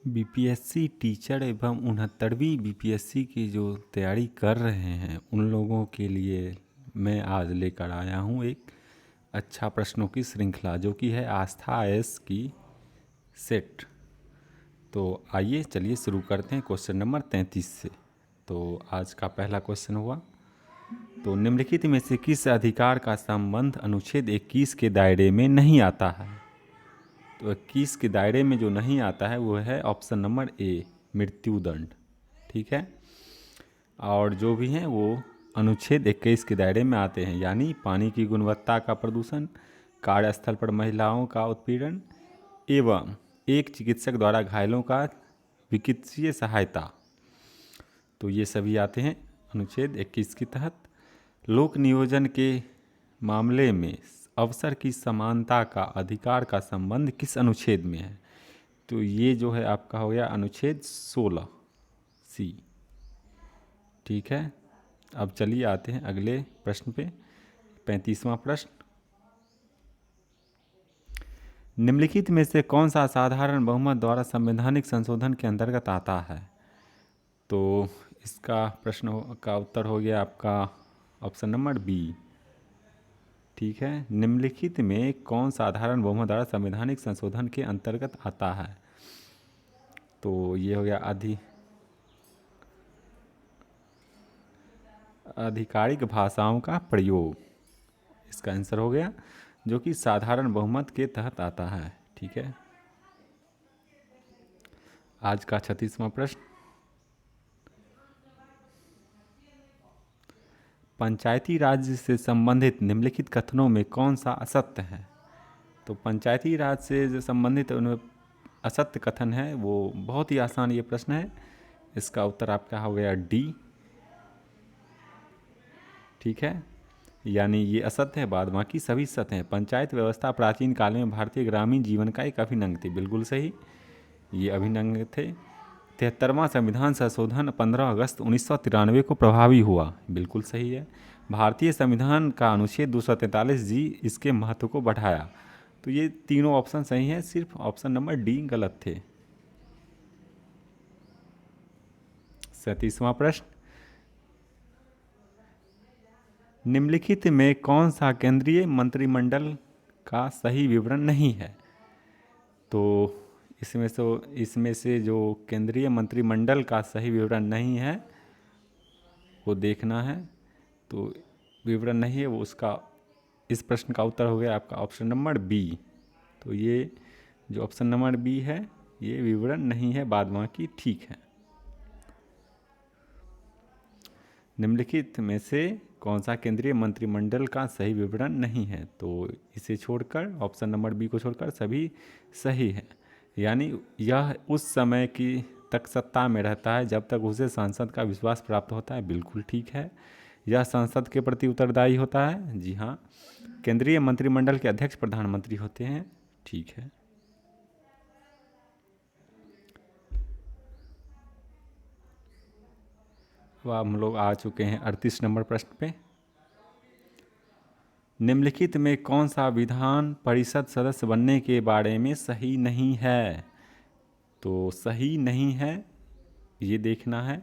BPSC teacher एवं 69वीं BPSC की जो तैयारी कर रहे हैं उन लोगों के लिए मैं आज लेकर आया हूँ एक अच्छा प्रश्नों की श्रृंखला, जो कि है आस्था आईएएस की सेट। तो आइए चलिए शुरू करते हैं क्वेश्चन नंबर 33 से। तो आज का पहला क्वेश्चन हुआ, तो निम्नलिखित में से किस अधिकार का संबंध अनुच्छेद 21 के दायरे में नहीं आता है? तो 21 के दायरे में जो नहीं आता है वो है ऑप्शन नंबर ए, मृत्युदंड। ठीक है, और जो भी हैं वो अनुच्छेद 21 के दायरे में आते हैं, यानी पानी की गुणवत्ता का प्रदूषण, कार्यस्थल पर महिलाओं का उत्पीड़न एवं एक चिकित्सक द्वारा घायलों का चिकित्सीय सहायता। तो ये सभी आते हैं अनुच्छेद 21 के तहत। लोक नियोजन के मामले में अवसर की समानता का अधिकार का संबंध किस अनुच्छेद में है? तो ये जो है आपका हो गया अनुच्छेद 16 सी। ठीक है, अब चलिए आते हैं अगले प्रश्न पे, 35वां प्रश्न। निम्नलिखित में से कौन सा साधारण बहुमत द्वारा संवैधानिक संशोधन के अंतर्गत आता है? तो इसका प्रश्न का उत्तर हो गया आपका ऑप्शन नंबर बी। ठीक है, निम्नलिखित में कौन साधारण बहुमत द्वारा संवैधानिक संशोधन के अंतर्गत आता है? तो ये हो गया आधिकारिक भाषाओं का प्रयोग, इसका आंसर हो गया, जो कि साधारण बहुमत के तहत आता है। ठीक है, आज का 36वां प्रश्न। पंचायती राज से संबंधित निम्नलिखित कथनों में कौन सा असत्य है? तो पंचायती राज से जो संबंधित उनमें असत्य कथन है वो बहुत ही आसान ये प्रश्न है, इसका उत्तर आपका हो गया डी। ठीक है, यानी ये असत्य है, बाद बाकी सभी सत्य हैं। पंचायत व्यवस्था प्राचीन काल में भारतीय ग्रामीण जीवन का एक अभिन्न थी, बिल्कुल सही, ये अभिन्न थे। 73वां संविधान संशोधन 15 अगस्त 1993 को प्रभावी हुआ, बिल्कुल सही है। भारतीय संविधान का अनुच्छेद 243 जी इसके महत्व को बढ़ाया। तो ये तीनों ऑप्शन सही हैं, सिर्फ ऑप्शन नंबर डी गलत थे। 37वां प्रश्न। निम्नलिखित में कौन सा केंद्रीय मंत्रिमंडल का सही विवरण नहीं है? तो इसमें से जो केंद्रीय मंत्रिमंडल का सही विवरण नहीं है वो देखना है। तो विवरण नहीं है वो, उसका इस प्रश्न का उत्तर हो गया आपका ऑप्शन नंबर बी। तो ये जो ऑप्शन नंबर बी है ये विवरण नहीं है, बाद बाकी ठीक है। निम्नलिखित में से कौन सा केंद्रीय मंत्रिमंडल का सही विवरण नहीं है? तो इसे छोड़कर, ऑप्शन नंबर बी को छोड़कर सभी सही है, यानी यह उस समय की तक सत्ता में रहता है जब तक उसे संसद का विश्वास प्राप्त होता है, बिल्कुल ठीक है। यह संसद के प्रति उत्तरदायी होता है, जी हाँ। केंद्रीय मंत्रिमंडल के अध्यक्ष प्रधानमंत्री होते हैं, ठीक है। अब हम लोग आ चुके हैं 38 नंबर प्रश्न पे। निम्नलिखित में कौन सा विधान परिषद सदस्य बनने के बारे में सही नहीं है? तो सही नहीं है ये देखना है,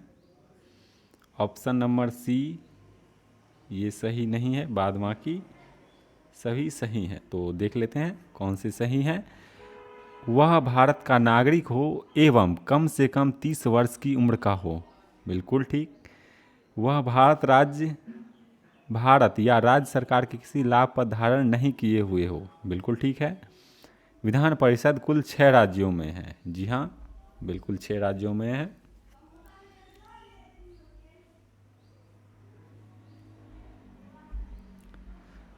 ऑप्शन नंबर सी ये सही नहीं है, बाद बाकी सभी सही हैं। तो देख लेते हैं कौन से सही हैं। वह भारत का नागरिक हो एवं कम से कम 30 वर्ष की उम्र का हो, बिल्कुल ठीक। वह भारत या राज्य सरकार के किसी लाभ पर धारण नहीं किए हुए हो, बिल्कुल ठीक है। विधान परिषद कुल 6 राज्यों में है, जी हाँ, बिल्कुल 6 राज्यों में है।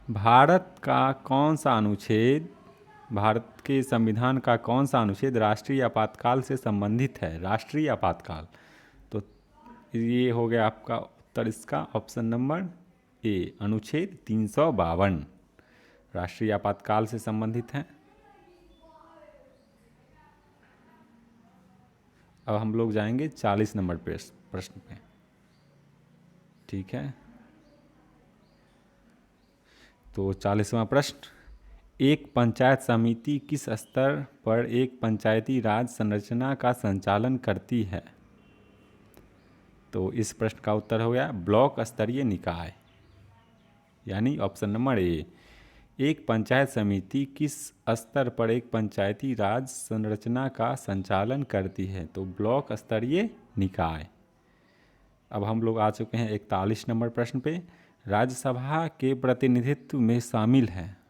भारत के संविधान का कौन सा अनुच्छेद राष्ट्रीय आपातकाल से संबंधित है? राष्ट्रीय आपातकाल, तो ये हो गया आपका उत्तर, इसका ऑप्शन नंबर ए, अनुच्छेद 352 राष्ट्रीय आपातकाल से संबंधित है। अब हम लोग जाएंगे 40 नंबर प्रश्न पे। ठीक है, तो 40वां प्रश्न। एक पंचायत समिति किस स्तर पर एक पंचायती राज संरचना का संचालन करती है? तो इस प्रश्न का उत्तर हो गया ब्लॉक स्तरीय निकाय, यानी ऑप्शन नंबर ए। एक पंचायत समिति किस स्तर पर एक पंचायती राज संरचना का संचालन करती है? तो ब्लॉक स्तरीय निकाय। अब हम लोग आ चुके हैं 41 नंबर प्रश्न पे। राज्यसभा के प्रतिनिधित्व में शामिल है?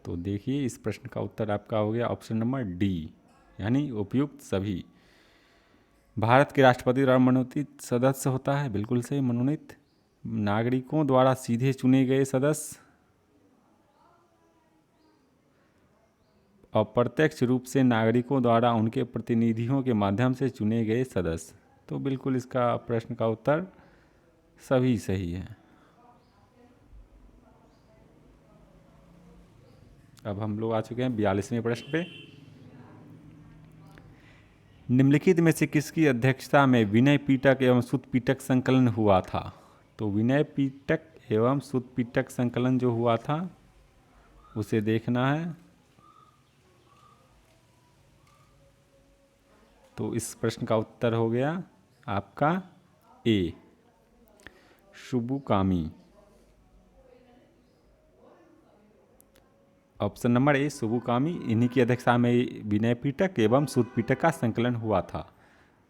तो देखिए इस प्रश्न का उत्तर आपका हो गया ऑप्शन नंबर डी, यानी उपयुक्त सभी। भारत के राष्ट्रपति द्वारा मनोनीत सदस्य होता है, बिल्कुल सही, मनोनीत। नागरिकों द्वारा सीधे चुने गए सदस्य, अप्रत्यक्ष रूप से नागरिकों द्वारा उनके प्रतिनिधियों के माध्यम से चुने गए सदस्य। तो बिल्कुल इसका प्रश्न का उत्तर सभी सही है। अब हम लोग आ चुके हैं 42वें प्रश्न पे। निम्नलिखित में से किसकी अध्यक्षता में विनय पीटक एवं सुत पीटक संकलन हुआ था? तो विनय पीटक एवं सुत पीटक संकलन जो हुआ था उसे देखना है। तो इस प्रश्न का उत्तर हो गया आपका ए, शुभुकामी। ऑप्शन नंबर ए शुभुकामी, इन्हीं की अध्यक्षता में विनय पीटक एवं सुत पीटक का संकलन हुआ था।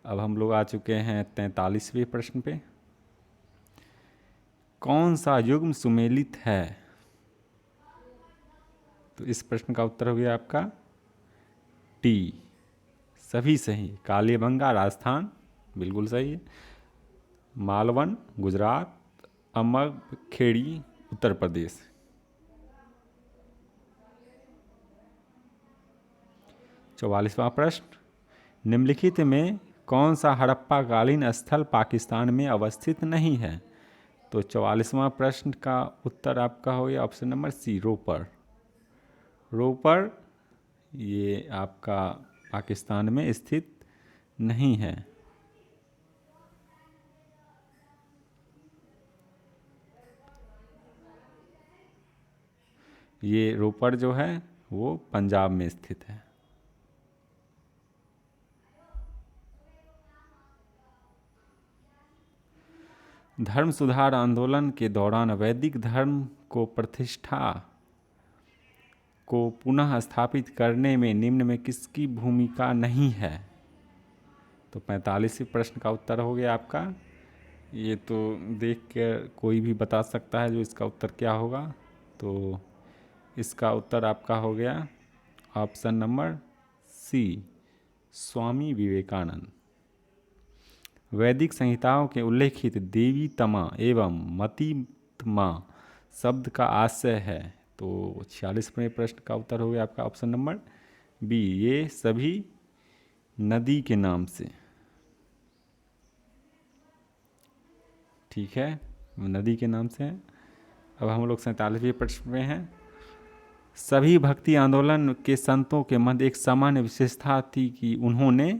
अब हम लोग आ चुके हैं 43वें प्रश्न पे। कौन सा युग्म सुमेलित है? तो इस प्रश्न का उत्तर हो गया आपका टी, सभी सही। कालीबंगा राजस्थान, बिल्कुल सही है। मालवन गुजरात, अमरखेड़ी उत्तर प्रदेश। 44वां प्रश्न। निम्नलिखित में कौन सा हड़प्पा कालीन स्थल पाकिस्तान में अवस्थित नहीं है? तो 44वां प्रश्न का उत्तर आपका हो गया ऑप्शन नंबर सी, रोपड़। रोपड़ ये आपका पाकिस्तान में स्थित नहीं है। ये रोपड़ जो है वो पंजाब में स्थित है। धर्म सुधार आंदोलन के दौरान वैदिक धर्म को प्रतिष्ठा को पुनः स्थापित करने में निम्न में किसकी भूमिका नहीं है? तो 45वें प्रश्न का उत्तर हो गया आपका, ये तो देख कर कोई भी बता सकता है जो इसका उत्तर क्या होगा। तो इसका उत्तर आपका हो गया option number C, Swami Vivekananda. वैदिक संहिताओं के उल्लेखित देवी तमा एवं मतिमा शब्द का आशय है? तो 46वें प्रश्न का उत्तर हो गया आपका ऑप्शन नंबर बी, ये सभी नदी के नाम से। ठीक है, नदी के नाम से है। अब हम लोग 47वें प्रश्न में हैं। सभी भक्ति आंदोलन के संतों के मध्य एक सामान्य विशेषता थी कि उन्होंने,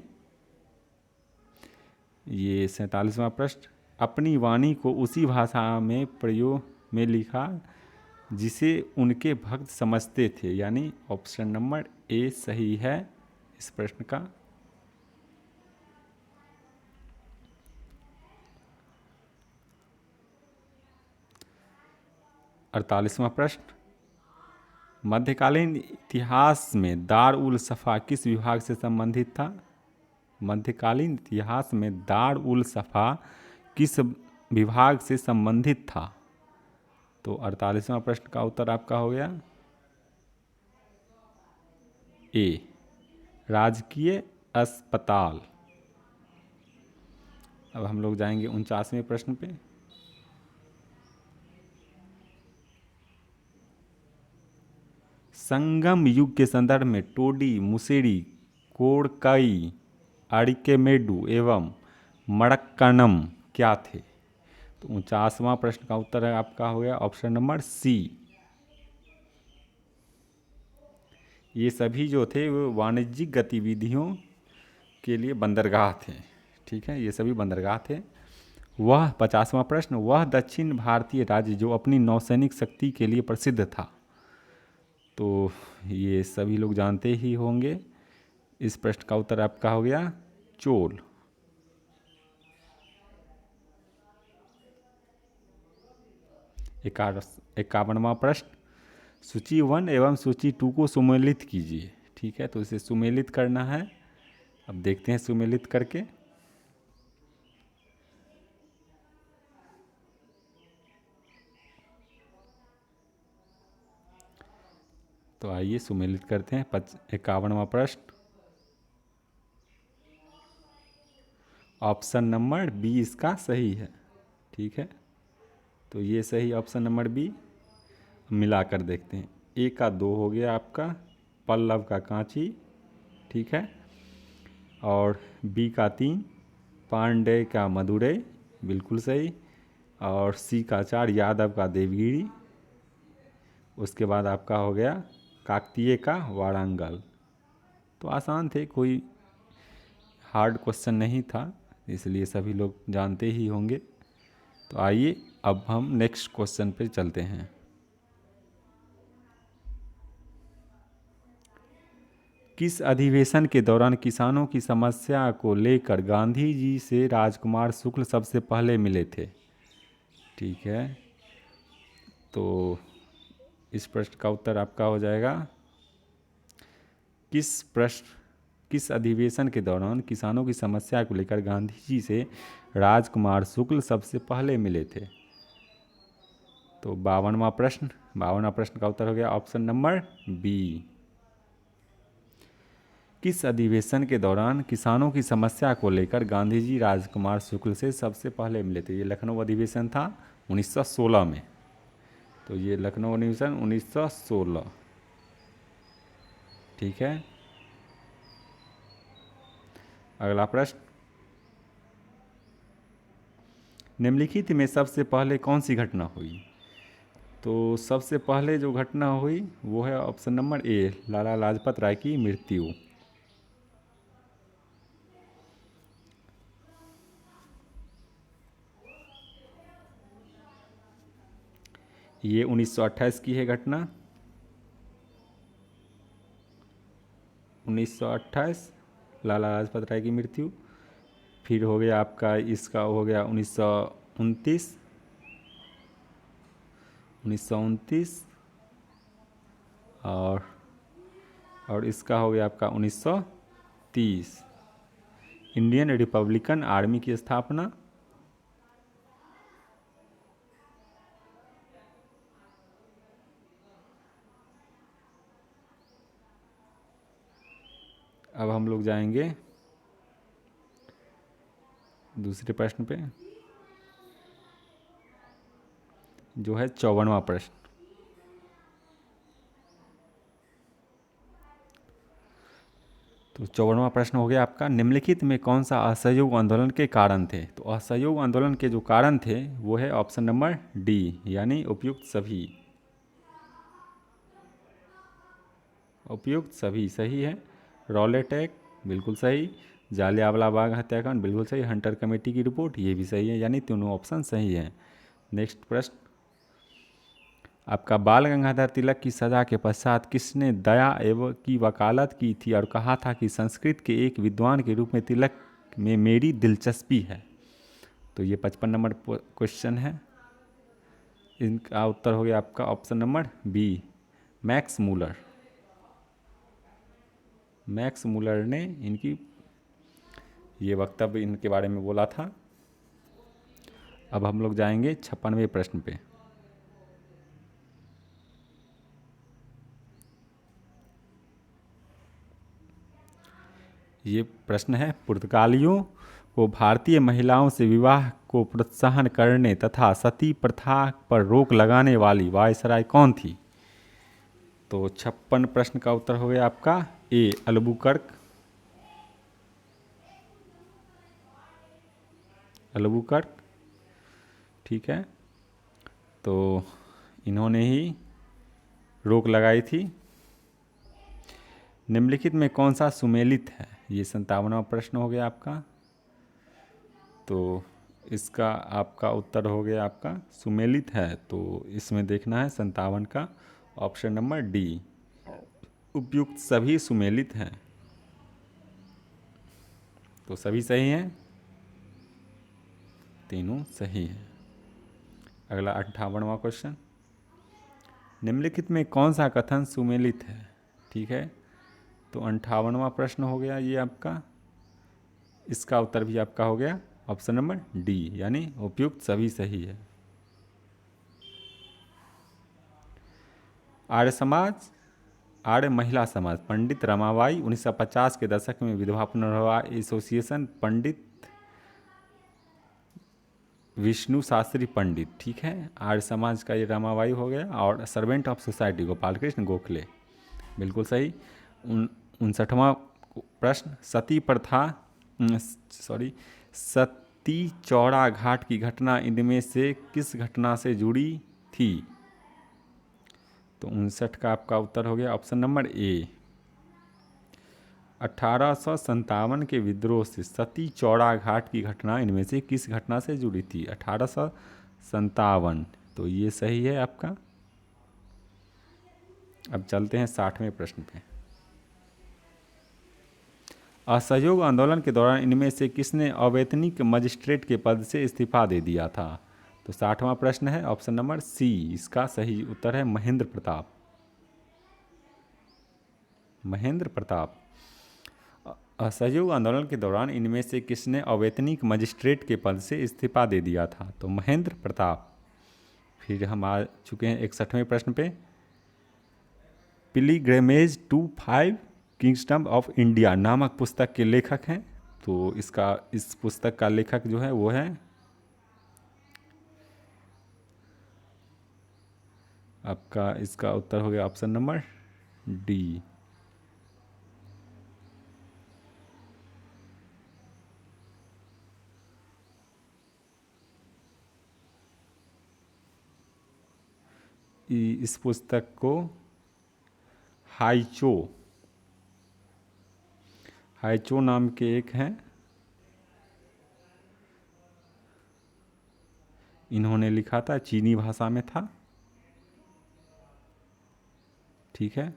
ये 47वां प्रश्न, अपनी वाणी को उसी भाषा में प्रयोग में लिखा जिसे उनके भक्त समझते थे, यानी ऑप्शन नंबर ए सही है इस प्रश्न का। अड़तालीसवां प्रश्न। मध्यकालीन इतिहास में दार उल सफ़ा किस विभाग से संबंधित था? मध्यकालीन इतिहास में दार उल सफ़ा किस विभाग से संबंधित था? तो 48वां प्रश्न का उत्तर आपका हो गया ए, राजकीय अस्पताल। अब हम लोग जाएंगे 49वें प्रश्न पे। संगम युग के संदर्भ में टोडी, मुसेरी, कोडकई, अरिकेमेडु एवं मड़क्कनम क्या थे? तो 49वां प्रश्न का उत्तर है आपका हो गया ऑप्शन नंबर सी, ये सभी जो थे वो वाणिज्यिक गतिविधियों के लिए बंदरगाह थे। ठीक है, ये सभी बंदरगाह थे। वह 50वां प्रश्न, वह दक्षिण भारतीय राज्य जो अपनी नौसैनिक शक्ति के लिए प्रसिद्ध था? तो ये सभी लोग जानते ही होंगे। इस प्रश्न का उत्तर आपका हो गया चोल। इक्यावनवां प्रश्न, सूची 1 एवं सूची 2 को सुमेलित कीजिए। ठीक है, तो इसे सुमेलित करना है। अब देखते हैं सुमेलित करके। तो आइए सुमेलित करते हैं। 51वां प्रश्न, ऑप्शन नंबर बी इसका सही है। ठीक है, तो ये सही ऑप्शन नंबर बी। मिलाकर देखते हैं। ए का 2 हो गया आपका पल्लव का कांची। ठीक है, और बी का 3 पांडे का मदुरई, बिल्कुल सही। और सी का 4 यादव का देवगिरी। उसके बाद आपका हो गया काकतीय का वारंगल। तो आसान थे, कोई हार्ड क्वेश्चन नहीं था, इसलिए सभी लोग जानते ही होंगे। तो आइए अब हम नेक्स्ट क्वेश्चन पे चलते हैं। किस अधिवेशन के दौरान किसानों की समस्या को लेकर गांधी जी से राजकुमार शुक्ल सबसे पहले मिले थे? ठीक है, तो इस प्रश्न का उत्तर आपका हो जाएगा किस अधिवेशन के दौरान किसानों की समस्या को लेकर गांधी जी से राजकुमार शुक्ल सबसे पहले मिले थे? तो 52वां प्रश्न का उत्तर हो गया ऑप्शन नंबर बी। किस अधिवेशन के दौरान किसानों की समस्या को लेकर गांधी जी राजकुमार शुक्ल से सबसे पहले मिले थे? ये लखनऊ अधिवेशन था 1916 में। तो ये लखनऊ अधिवेशन 1916। ठीक है, अगला प्रश्न, निम्नलिखित में सबसे पहले कौन सी घटना हुई? तो सबसे पहले जो घटना हुई वो है ऑप्शन नंबर ए, लाला लाजपत राय की मृत्यु। ये 1928 की है घटना, 1928 लाला लाजपत राय की मृत्यु। फिर हो गया आपका, इसका हो गया 1929 और इसका हो गया आपका 1930, इंडियन रिपब्लिकन आर्मी की स्थापना। अब हम लोग जाएंगे दूसरे प्रश्न पे, जो है 54वां प्रश्न। तो 54वां प्रश्न हो गया आपका, निम्नलिखित में कौन सा असहयोग आंदोलन के कारण थे? तो असहयोग आंदोलन के जो कारण थे वो है ऑप्शन नंबर डी, यानी उपयुक्त सभी। उपयुक्त सभी सही है। रॉलेट एक्ट बिल्कुल सही। जालियांवाला बाग हत्याकांड बिल्कुल सही। हंटर कमेटी की रिपोर्ट ये भी सही है, यानी तीनों ऑप्शन सही हैं। नेक्स्ट प्रश्न आपका, बाल गंगाधर तिलक की सजा के पश्चात किसने दया एवं की वकालत की थी और कहा था कि संस्कृत के एक विद्वान के रूप में तिलक में मेरी दिलचस्पी है? तो ये 55 नंबर क्वेश्चन है। इनका उत्तर हो गया आपका option number B, Max Muller. Max Muller ने इनकी ये वक्तव्य इनके बारे में बोला था। अब हम लोग जाएंगे 56वें प्रश्न पे। ये प्रश्न है, पुर्तगालियों को भारतीय महिलाओं से विवाह को प्रोत्साहन करने तथा सती प्रथा पर रोक लगाने वाली वायसराय कौन थी? तो 56 प्रश्न का उत्तर हो गया आपका ए, अल्बुकर्क। अल्बुकर्क, ठीक है, तो इन्होंने ही रोक लगाई थी। निम्नलिखित में कौन सा सुमेलित है? ये 57वां प्रश्न हो गया आपका। तो इसका आपका उत्तर हो गया आपका सुमेलित है, तो इसमें देखना है 57 का ऑप्शन नंबर डी, उपयुक्त सभी सुमेलित हैं, तो सभी सही हैं, तीनों सही हैं। अगला 58वां क्वेश्चन, निम्नलिखित में कौन सा कथन सुमेलित है? ठीक है, तो 58वां प्रश्न हो गया ये आपका, इसका उत्तर भी आपका हो गया ऑप्शन नंबर डी, यानी उपयुक्त सभी सही है। आर्य समाज, आर्य महिला समाज, पंडित रमाबाई, 1950 के दशक में विधवा पुनर्विवाह एसोसिएशन, पंडित विष्णु शास्त्री पंडित। ठीक है, आर्य समाज का ये रमाबाई हो गया, और servant of society Gopal Krishna Gokhale, बिल्कुल सही। 59वां प्रश्न, सती प्रथा सती चौड़ा घाट की घटना इनमें से किस घटना से जुड़ी थी? तो 59 का आपका उत्तर हो गया ऑप्शन नंबर ए। 1857 के विद्रोह से सती चौड़ा घाट की घटना इनमें से किस घटना से जुड़ी थी? 1857, तो ये सही है आपका। अब चलते हैं 60वें प्रश्न पे। असहयोग आंदोलन के दौरान इनमें से किसने अवैतनिक मजिस्ट्रेट के पद से इस्तीफा दे दिया था? तो 60वां प्रश्न है ऑप्शन नंबर सी, इसका सही उत्तर है महेंद्र प्रताप। महेंद्र प्रताप। असहयोग आंदोलन के दौरान इनमें से किसने अवैतनिक मजिस्ट्रेट के पद से इस्तीफा दे दिया था? तो महेंद्र प्रताप। फिर हम आ चुके हैं 61वें प्रश्न पे। पिलीग्रिमेज टू 5 किंगडम ऑफ इंडिया नामक पुस्तक के लेखक हैं, तो इस पुस्तक का लेखक जो है वो है आपका, इसका उत्तर हो गया ऑप्शन नंबर डी। इस पुस्तक को हाइचो नाम के एक हैं, इन्होंने लिखा था, चीनी भाषा में था। ठीक है,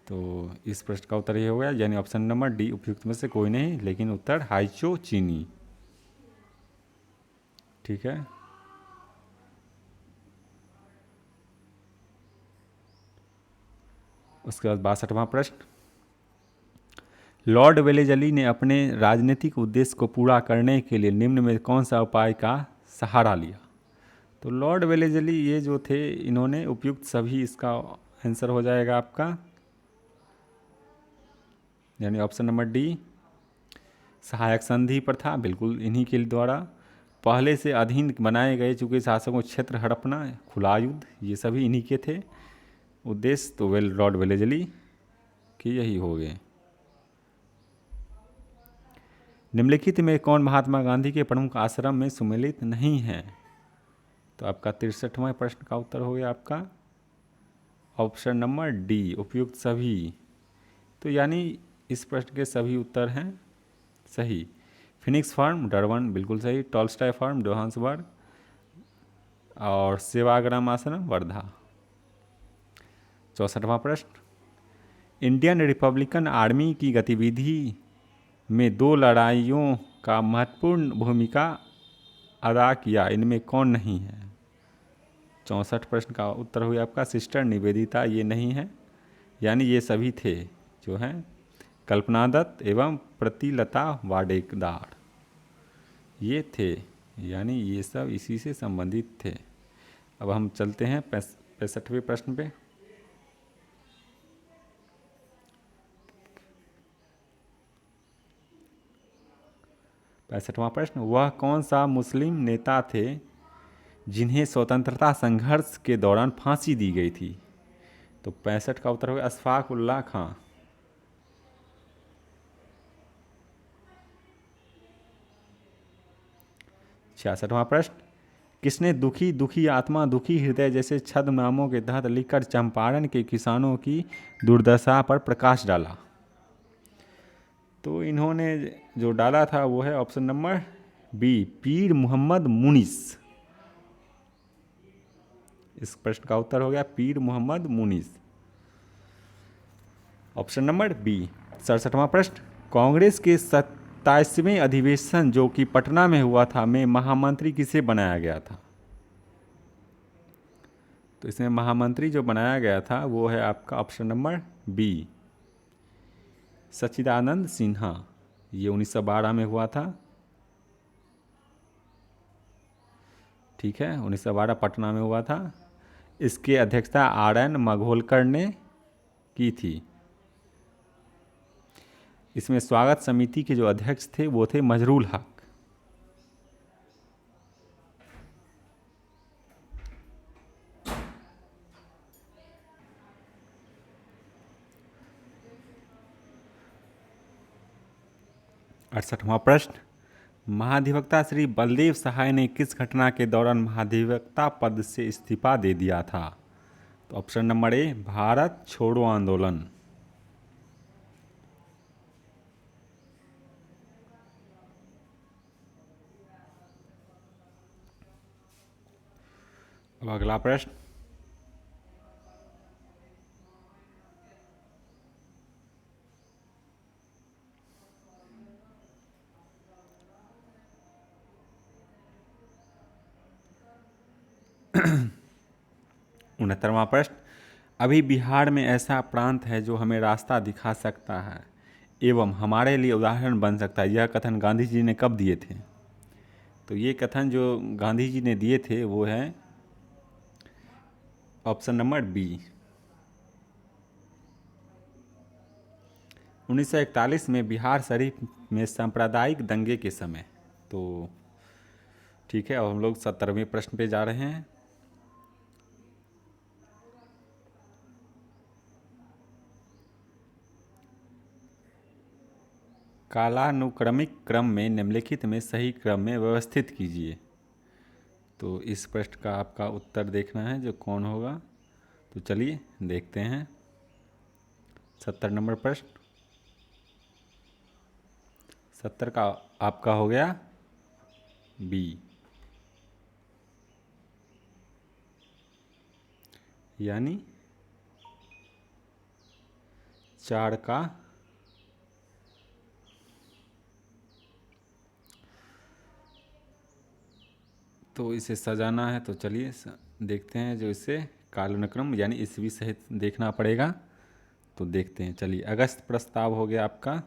तो इस प्रश्न का उत्तर ये हो गया, यानी ऑप्शन नंबर डी उपयुक्त में से कोई नहीं, लेकिन उत्तर हाइचो चीनी। ठीक है, उसके बाद 62वां प्रश्न, लॉर्ड वेलेजली ने अपने राजनीतिक उद्देश्य को पूरा करने के लिए निम्न में कौन सा उपाय का सहारा लिया? तो लॉर्ड वेलेजली ये जो थे, इन्होंने उपयुक्त सभी, इसका आंसर हो जाएगा आपका, यानी ऑप्शन नंबर डी। सहायक संधि प्रथा, बिल्कुल इन्हीं के द्वारा। पहले से अधीन बनाए गए चूँकि शासकों क्षेत्र हड़पना, खुला युद्ध, ये सभी इन्हीं के थे उद्देश्य, तो लॉर्ड वेलेजली के यही हो गए। निम्नलिखित में कौन महात्मा गांधी के प्रमुख आश्रम में सम्मिलित नहीं है? तो आपका 63वां प्रश्न का उत्तर हो गया आपका ऑप्शन नंबर डी, उपयुक्त सभी। तो यानी इस प्रश्न के सभी उत्तर हैं सही। फिनिक्स फार्म डरबन, बिल्कुल सही। टॉल्स्टॉय फार्म जोहान्सबर्ग, और सेवाग्राम आश्रम वर्धा। 64वां प्रश्न, इंडियन रिपब्लिकन आर्मी की गतिविधि में 2 लड़ाइयों का महत्वपूर्ण भूमिका अदा किया, इनमें कौन नहीं है? 64 प्रश्न का उत्तर हुआ आपका सिस्टर निवेदिता, ये नहीं है, यानी ये सभी थे जो हैं कल्पना दत्त एवं प्रतिलता वाडेकदार, ये थे, यानी ये सब इसी से संबंधित थे। अब हम चलते हैं 65वें प्रश्न पे। पैंसठवां प्रश्न, वह कौन सा मुस्लिम नेता थे जिन्हें स्वतंत्रता संघर्ष के दौरान फांसी दी गई थी? तो 65 का उत्तर होगा अशफाक उल्लाह खां। 66वां प्रश्न, किसने दुखी दुखी आत्मा दुखी हृदय जैसे छद्म नामों के तहत लिखकर चंपारण के किसानों की दुर्दशा पर प्रकाश डाला? तो इन्होंने जो डाला था वो है ऑप्शन नंबर बी, पीर मोहम्मद मुनिस, इस प्रश्न का उत्तर हो गया Pir Mohammad Munis. Option number B. 67वां प्रश्न, कांग्रेस के 27वें अधिवेशन जो कि पटना में हुआ था में महामंत्री किसे बनाया गया था? तो इसमें महामंत्री जो बनाया गया था वो है आपका ऑप्शन नंबर बी, सच्चिदानंद सिन्हा। ये 1912 में हुआ था। ठीक है, 1912 पटना में हुआ था। इसकी अध्यक्षता RN मघोलकर ने की थी। इसमें स्वागत समिति के जो अध्यक्ष थे वो थे मजरूल हक। अड़सठवां प्रश्न, महाधिवक्ता श्री बलदेव सहाय ने किस घटना के दौरान महाधिवक्ता पद से इस्तीफा दे दिया था? तो ऑप्शन नंबर ए, भारत छोड़ो आंदोलन। अब अगला प्रश्न, उनहत्तरवां प्रश्न, अभी बिहार में ऐसा प्रांत है जो हमें रास्ता दिखा सकता है एवं हमारे लिए उदाहरण बन सकता है, यह कथन गांधी जी ने कब दिए थे? तो ये कथन जो गांधी जी ने दिए थे वो है ऑप्शन नंबर बी, 1941 में बिहार शरीफ में सांप्रदायिक दंगे के समय। तो ठीक है, अब हम लोग 70वें प्रश्न पे जा रहे हैं। कालानुक्रमिक क्रम में निम्नलिखित में सही क्रम में व्यवस्थित कीजिए। तो इस प्रश्न का आपका उत्तर देखना है जो कौन होगा। तो चलिए देखते हैं। 70 नंबर प्रश्न, 70 का आपका हो गया बी, यानी 4 का तो इसे सजाना है। तो चलिए देखते हैं जो इसे कालानुक्रम यानी ईस्वी सहित देखना पड़ेगा। तो देखते हैं, चलिए। अगस्त प्रस्ताव हो गया आपका,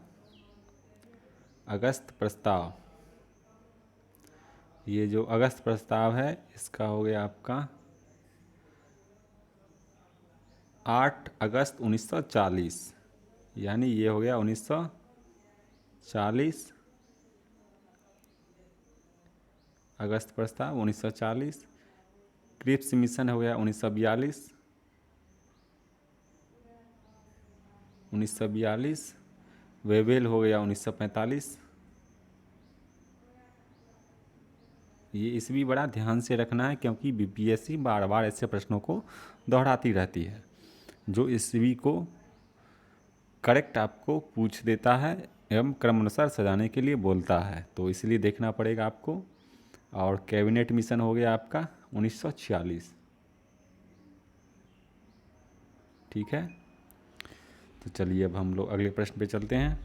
अगस्त प्रस्ताव। ये जो अगस्त प्रस्ताव है इसका हो गया आपका 8 अगस्त 1940, यानी ये हो गया 1940, अगस्त प्रस्ताव 1940। क्रिप्स मिशन हो गया 1942, 1942। वेवेल हो गया 1945। ये ईस्वी बड़ा ध्यान से रखना है क्योंकि बीपीएससी बार बार ऐसे प्रश्नों को दोहराती रहती है, जो ईस्वी को करेक्ट आपको पूछ देता है एवं क्रमानुसार सजाने के लिए बोलता है। तो इसलिए देखना पड़ेगा आपको। और कैबिनेट मिशन हो गया आपका 1946। ठीक है, तो चलिए अब हम लोग अगले प्रश्न पे चलते हैं।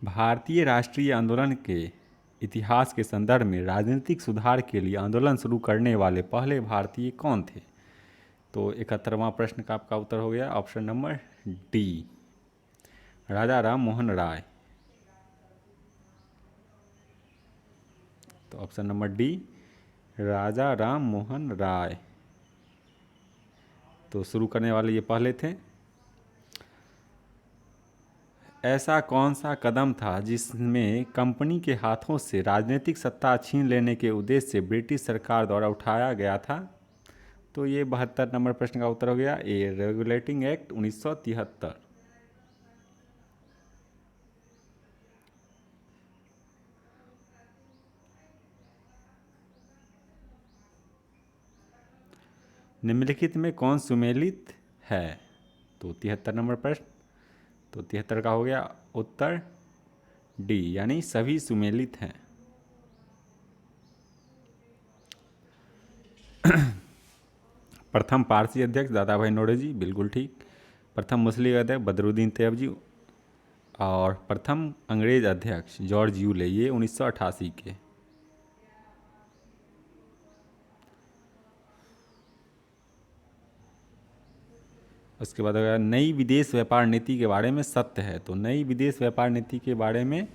भारतीय राष्ट्रीय आंदोलन के इतिहास के संदर्भ में राजनीतिक सुधार के लिए आंदोलन शुरू करने वाले पहले भारतीय कौन थे? तो 71वां प्रश्न का आपका उत्तर हो गया ऑप्शन नंबर डी, राजा राम मोहन राय। तो ऑप्शन नंबर डी, राजा राम मोहन राय। तो शुरू करने वाले ये पहले थे। ऐसा कौन सा कदम था जिसमें कंपनी के हाथों से राजनीतिक सत्ता छीन लेने के उद्देश्य से ब्रिटिश सरकार द्वारा उठाया गया था? तो ये 72 नंबर प्रश्न का उत्तर हो गया ए, रेगुलेटिंग एक्ट 1973। निम्नलिखित में कौन सुमेलित है? तो 73 नंबर प्रश्न। तो 73 का हो गया उत्तर डी, यानी सभी सुमेलित हैं। प्रथम पारसी अध्यक्ष दादा भाई नौरोजी, बिल्कुल ठीक। प्रथम मुस्लिम अध्यक्ष बदरुद्दीन तैयबजी, और प्रथम अंग्रेज अध्यक्ष जॉर्ज यूले, ये 1988 के। उसके बाद अगर नई विदेश व्यापार नीति के बारे में सत्य है, तो नई विदेश व्यापार नीति के बारे में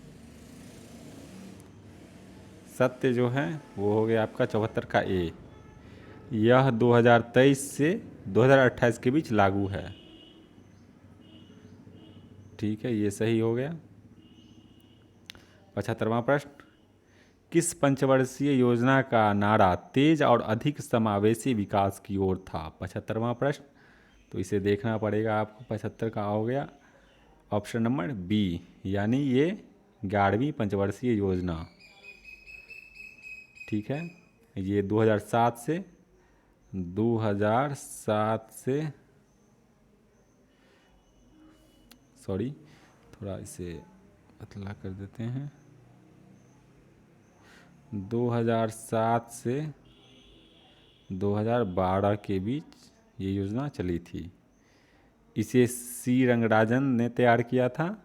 सत्य जो है वो हो गया आपका 74 का ए। यह 2023 से 2028 के बीच लागू है। ठीक है, ये सही हो गया। 75वां प्रश्न, किस पंचवर्षीय योजना का नारा तेज और अधिक समावेशी विकास की ओर था? 75वां प्रश्न, तो इसे देखना पड़ेगा आपको। 75 का हो गया ऑप्शन नंबर बी, यानी ये 11वीं पंचवर्षीय योजना। ठीक है, ये 2007 से सॉरी थोड़ा इसे पतला कर देते हैं, 2007 से 2012 के बीच ये योजना चली थी। इसे सी रंगराजन ने तैयार किया था।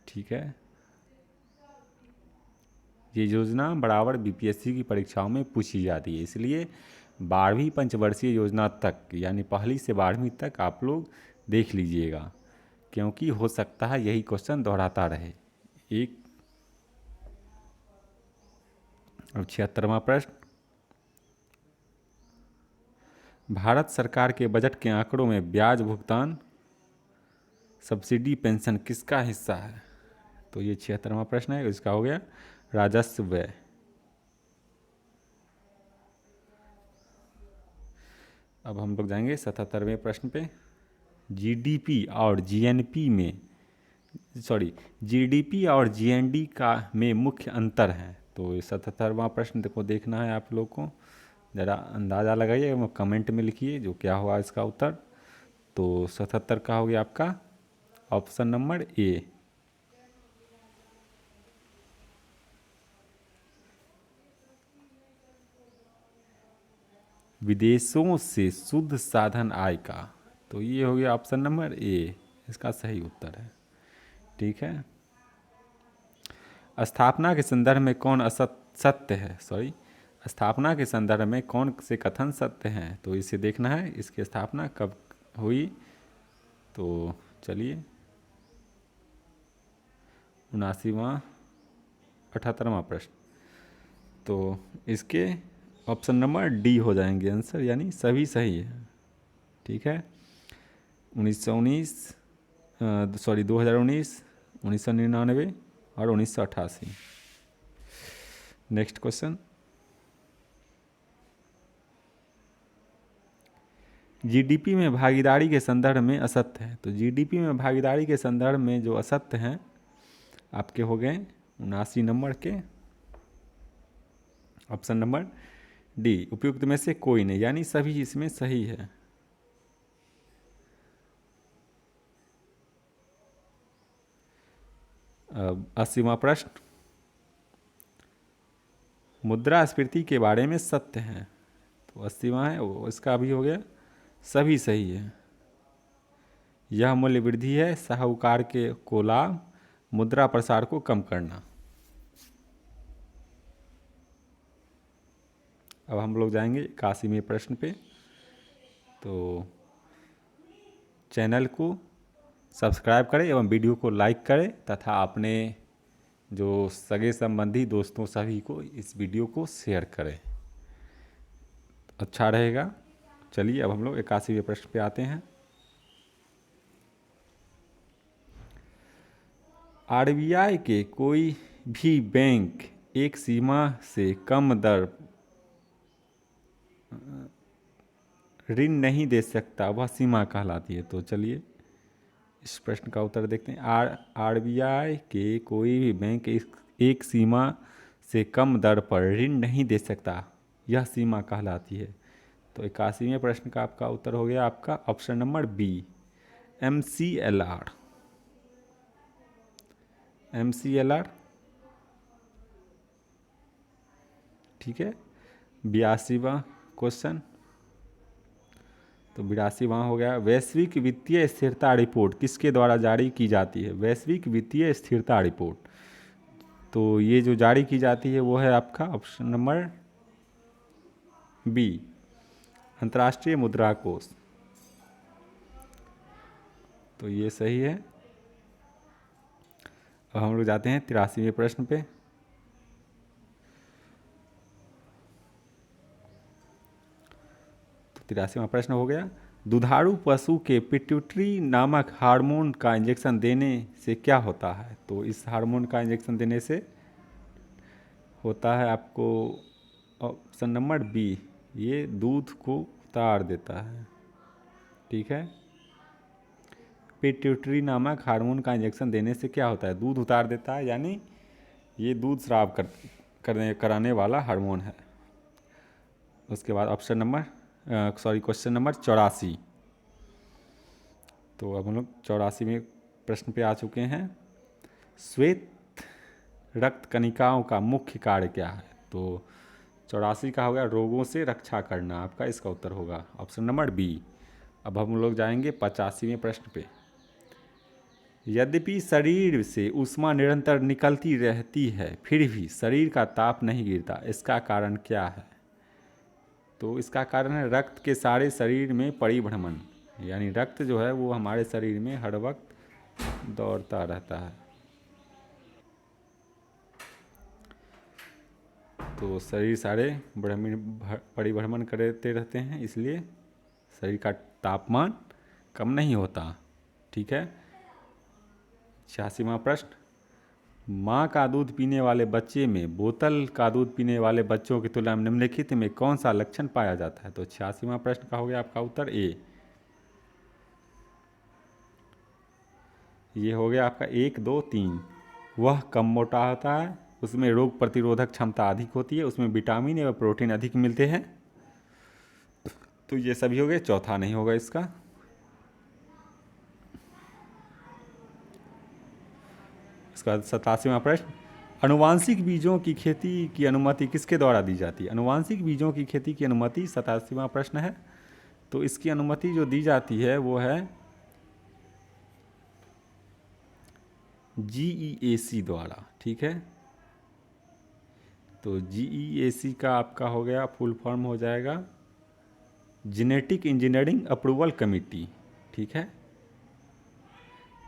ठीक है, ये योजना बराबर बीपीएससी की परीक्षाओं में पूछी जाती है, इसलिए 12वीं पंचवर्षीय योजना तक, यानी पहली से 12वीं तक आप लोग देख लीजिएगा, क्योंकि हो सकता है यही क्वेश्चन दोहराता रहे। एक अब 76वां प्रश्न, भारत सरकार के बजट के आंकड़ों में ब्याज भुगतान सब्सिडी पेंशन किसका हिस्सा है? तो ये 76वां प्रश्न है, इसका हो गया राजस्व व्यय। अब हम लोग जाएंगे 77वें प्रश्न पे। जीडीपी और जीएनपी में जीडीपी और जीएनडी का में मुख्य अंतर है। तो 77वां प्रश्न को देखना है आप लोग को, ज़रा अंदाज़ा लगाइए, कमेंट में लिखिए जो क्या हुआ इसका उत्तर। तो 77 का हो गया आपका ऑप्शन नंबर ए। विदेशों से शुद्ध साधन आय का, तो ये हो गया ऑप्शन नंबर ए, इसका सही उत्तर है। ठीक है, स्थापना के संदर्भ में कौन सत्य है? स्थापना के संदर्भ में कौन से कथन सत्य हैं? तो इसे देखना है, इसकी स्थापना कब हुई। तो चलिए 79वां 78वां प्रश्न, तो इसके ऑप्शन नंबर डी हो जाएंगे आंसर, यानी सभी सही है। ठीक है, 2019, 1999 और 1988। नेक्स्ट क्वेश्चन, जीडीपी में भागीदारी के संदर्भ में असत्य है। तो जीडीपी में भागीदारी के संदर्भ में जो असत्य हैं आपके हो गए 79 नंबर के, ऑप्शन नंबर डी, उपयुक्त में से कोई नहीं, यानी सभी इसमें सही है। अब 80वां प्रश्न, मुद्रास्फीति के बारे में सत्य है। तो 80वां है वो, इसका भी हो गया सभी सही है। यह मूल्य वृद्धि है, साहूकार के को लाभ, मुद्रा प्रसार को कम करना। अब हम लोग जाएंगे 81वें प्रश्न पे। तो चैनल को सब्सक्राइब करें एवं वीडियो को लाइक करें तथा अपने जो सगे संबंधी दोस्तों सभी को इस वीडियो को शेयर करें, अच्छा रहेगा। चलिए अब हम लोग 81वें प्रश्न पे आते हैं। आरबीआई के कोई भी बैंक एक सीमा से कम दर ऋण नहीं दे सकता, वह सीमा कहलाती है। तो चलिए इस प्रश्न का उत्तर देखते हैं। आरबीआई के कोई भी बैंक एक सीमा से कम दर पर ऋण नहीं दे सकता, यह सीमा कहलाती है। तो 81वें प्रश्न का आपका उत्तर हो गया आपका option number B, MCLR। MCLR। ठीक है, 82वां क्वेश्चन, तो 82 वहाँ हो गया। वैश्विक वित्तीय स्थिरता रिपोर्ट किसके द्वारा जारी की जाती है? वैश्विक वित्तीय स्थिरता रिपोर्ट, तो ये जो जारी की जाती है वो है आपका ऑप्शन नंबर बी, अंतर्राष्ट्रीय मुद्रा कोष। तो ये सही है। अब हम लोग जाते हैं 83वें प्रश्न पे। तो 83वां प्रश्न हो गया, दुधारू पशु के पिट्यूटरी नामक हार्मोन का इंजेक्शन देने से क्या होता है? तो इस हार्मोन का इंजेक्शन देने से होता है आपको ऑप्शन नंबर बी, ये दूध को उतार देता है। ठीक है, पिट्यूटरी नामक हार्मोन का इंजेक्शन देने से क्या होता है? दूध उतार देता है, यानी ये दूध स्राव कराने वाला हार्मोन है। उसके बाद ऑप्शन नंबर क्वेश्चन नंबर 84। तो अब हम लोग 84वें प्रश्न पे आ चुके हैं। श्वेत रक्त कणिकाओं का मुख्य कार्य क्या है? तो 84 का हो गया रोगों से रक्षा करना, आपका इसका उत्तर होगा ऑप्शन नंबर बी। अब हम लोग जाएंगे 85वें प्रश्न पे। यद्यपि शरीर से ऊष्मा निरंतर निकलती रहती है फिर भी शरीर का ताप नहीं गिरता, इसका कारण क्या है? तो इसका कारण है रक्त के सारे शरीर में परिभ्रमण, यानी रक्त जो है वो हमारे शरीर में हर वक्त दौड़ता रहता है। तो शरीर सारे परिभ्रमण करते रहते हैं, इसलिए शरीर का तापमान कम नहीं होता। ठीक है, 86वां प्रश्न, माँ का दूध पीने वाले बच्चे में बोतल का दूध पीने वाले बच्चों की तुलना में निम्नलिखित में कौन सा लक्षण पाया जाता है? तो 86वां प्रश्न का हो गया आपका उत्तर ए। ये हो गया आपका 1, 2, 3। वह कम मोटा होता है, उसमें रोग प्रतिरोधक क्षमता अधिक होती है, उसमें विटामिन एवं प्रोटीन अधिक मिलते हैं। तो ये सभी हो गए, चौथा नहीं होगा इसका। इसका 87वां प्रश्न, अनुवांशिक बीजों की खेती की अनुमति किसके द्वारा दी जाती है? अनुवांशिक बीजों की खेती की अनुमति 87वां प्रश्न है। तो इसकी अनुमति जो दी जाती है वो है GEAC द्वारा। ठीक है, तो GEAC का आपका हो गया फुल फॉर्म हो जाएगा जेनेटिक इंजीनियरिंग अप्रूवल कमेटी। ठीक है,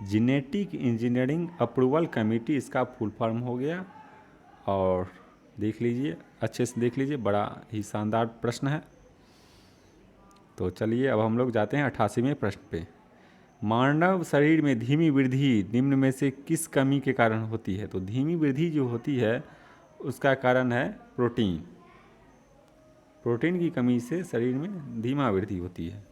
जेनेटिक इंजीनियरिंग अप्रूवल कमेटी इसका फुल फॉर्म हो गया। और देख लीजिए, अच्छे से देख लीजिए, बड़ा ही शानदार प्रश्न है। तो चलिए अब हम लोग जाते हैं 88वें प्रश्न पे। मानव शरीर में धीमी वृद्धि निम्न में से किस कमी के कारण होती है? तो धीमी वृद्धि जो होती है उसका कारण है प्रोटीन। प्रोटीन की कमी से शरीर में धीमा वृद्धि होती है।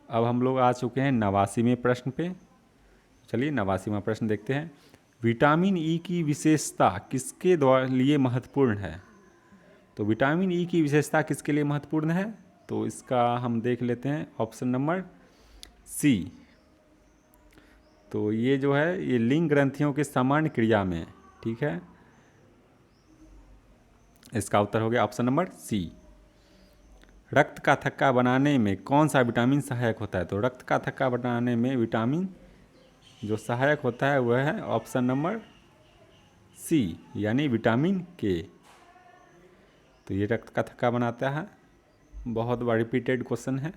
अब हम लोग आ चुके हैं 89वें प्रश्न पे। चलिए 89वां प्रश्न देखते हैं। विटामिन ई की विशेषता किसके लिए महत्वपूर्ण है? तो विटामिन ई की विशेषता किसके लिए महत्वपूर्ण है? तो इसका हम देख लेते हैं ऑप्शन नंबर सी। तो ये जो है ये लिंग ग्रंथियों के सामान्य क्रिया में। ठीक है, इसका उत्तर हो गया ऑप्शन नंबर सी। रक्त का थक्का बनाने में कौन सा विटामिन सहायक होता है? तो रक्त का थक्का बनाने में विटामिन जो सहायक होता है वह है ऑप्शन नंबर सी, यानी विटामिन के। तो ये रक्त का थक्का बनाता है, बहुत बार रिपीटेड क्वेश्चन है।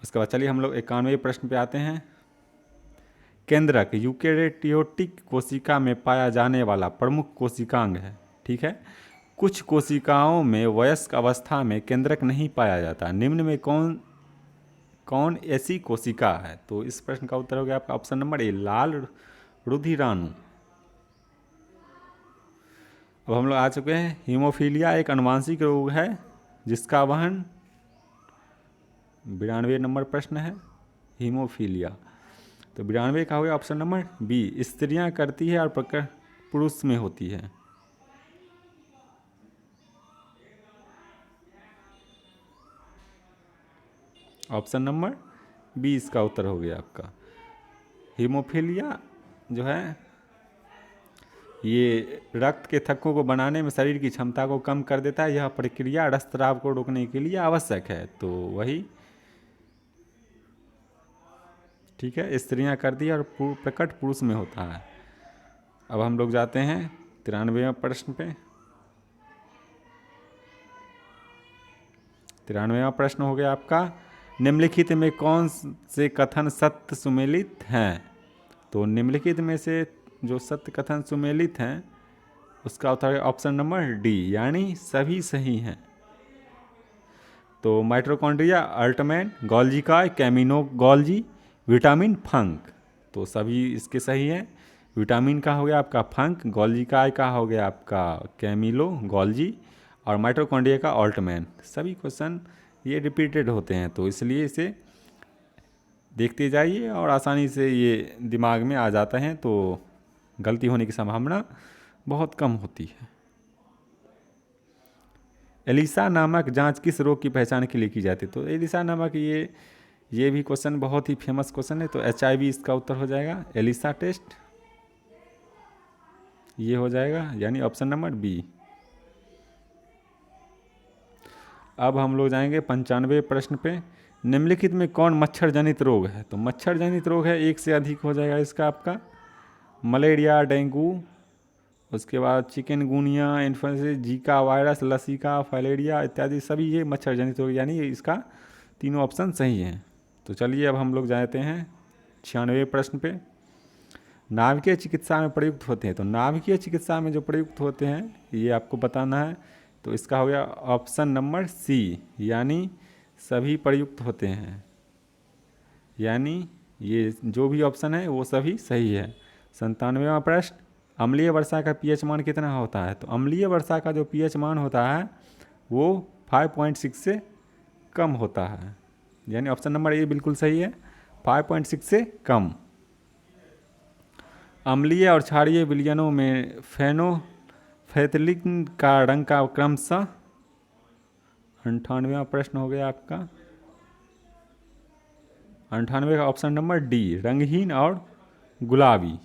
उसके बाद चलिए हम लोग 91वें प्रश्न पे आते हैं। केंद्रक यूकेरियोटिक कोशिका में पाया जाने वाला प्रमुख कोशिकांग है। ठीक है, कुछ कोशिकाओं में वयस्क अवस्था में केंद्रक नहीं पाया जाता, निम्न में कौन कौन ऐसी कोशिका है? तो इस प्रश्न का उत्तर हो गया आपका ऑप्शन नंबर ए, लाल रुधिराणु। अब हम लोग आ चुके हैं, हीमोफीलिया एक अनुवांशिक रोग है जिसका वहन 92 नंबर प्रश्न है, हीमोफीलिया। तो 92 का हो गया ऑप्शन नंबर बी, स्त्रियां करती है और पुरुष में होती है। ऑप्शन नंबर बी इसका उत्तर हो गया आपका। हीमोफीलिया जो है ये रक्त के थक्कों को बनाने में शरीर की क्षमता को कम कर देता है। यह प्रक्रिया रक्तस्राव को रोकने के लिए आवश्यक है। तो वही ठीक है, स्त्रियां करती है और प्रकट पुरुष में होता है। अब हम लोग जाते हैं 93वें प्रश्न पे। 93वां प्रश्न हो गया आपका, निम्नलिखित में कौन से कथन सत्य सुमेलित हैं? तो निम्नलिखित में से जो सत्य कथन सुमेलित हैं उसका उत्तर है ऑप्शन नंबर डी, यानी सभी सही हैं। तो माइटोकॉन्ड्रिया, अल्टमैन, गोल्जी काय, कैमिनो गोल्जी, विटामिन फंक, तो सभी इसके सही हैं। विटामिन का हो गया आपका फंक, गोल्जी काय का हो गया आपका कैमिलो गोल्जी, और माइटोकॉन्ड्रिया का अल्टमैन। सभी क्वेश्चन ये रिपीटेड होते हैं, तो इसलिए इसे देखते जाइए और आसानी से ये दिमाग में आ जाते हैं, तो गलती होने की संभावना बहुत कम होती है। एलिसा नामक जांच किस रोग की पहचान के लिए की जाती है? तो एलिसा नामक ये भी क्वेश्चन बहुत ही फेमस क्वेश्चन है। तो HIV इसका उत्तर हो जाएगा, एलिसा टेस्ट ये हो जाएगा, यानी ऑप्शन नंबर बी। अब हम लोग जाएंगे 95 प्रश्न पे। निम्नलिखित में कौन मच्छर जनित रोग है? तो मच्छर जनित रोग है, एक से अधिक हो जाएगा इसका आपका, मलेरिया, डेंगू, उसके बाद चिकनगुनिया, इन्फ्लुएंजा, जीका वायरस, लसीका, फाइलेरिया इत्यादि सभी ये मच्छर जनित रोग, यानी इसका तीनों ऑप्शन सही हैं। तो चलिए अब हम लोग जाते हैं 96वें प्रश्न पे। नाभिकीय चिकित्सा में प्रयुक्त होते हैं? तो नाभिकीय चिकित्सा में जो प्रयुक्त होते हैं ये आपको बताना है। तो इसका हो गया ऑप्शन नंबर सी, यानी सभी प्रयुक्त होते हैं, यानी ये जो भी ऑप्शन है वो सभी सही है। 97वां प्रश्न, अम्लीय वर्षा का पीएच मान कितना होता है? तो अम्लीय वर्षा का जो पीएच मान होता है वो 5.6 से कम होता है, यानी ऑप्शन नंबर ए बिल्कुल सही है, 5.6 से कम। अम्लीय और क्षारीय विलयनों में फेनोल्फथलीन का रंग का क्रमशः, 98वां प्रश्न हो गया आपका, 98 का ऑप्शन नंबर डी, रंगहीन और गुलाबी।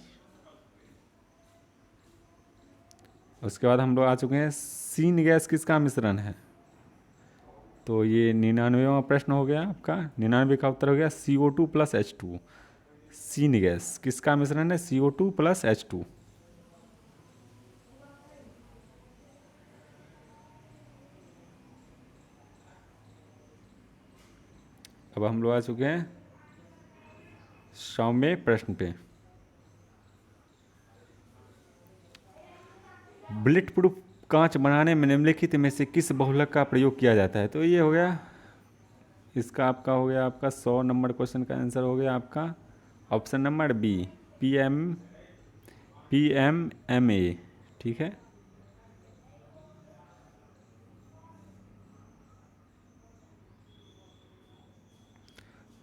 उसके बाद हम लोग आ चुके हैं सीन गैस किसका मिश्रण है? तो ये 99वां प्रश्न हो गया आपका, 99 का उत्तर हो गया CO2 plus H2। Scene gas किसका मिश्रण है? CO2 plus H2। अब हम लोग आ चुके हैं 100वें प्रश्न पे। बुलेट प्रूफ कांच बनाने में निम्नलिखित में से किस बहुलक का प्रयोग किया जाता है? तो ये हो गया इसका आपका हो गया आपका 100 नंबर क्वेश्चन का आंसर हो गया आपका ऑप्शन नंबर बी, PMMA। ठीक है,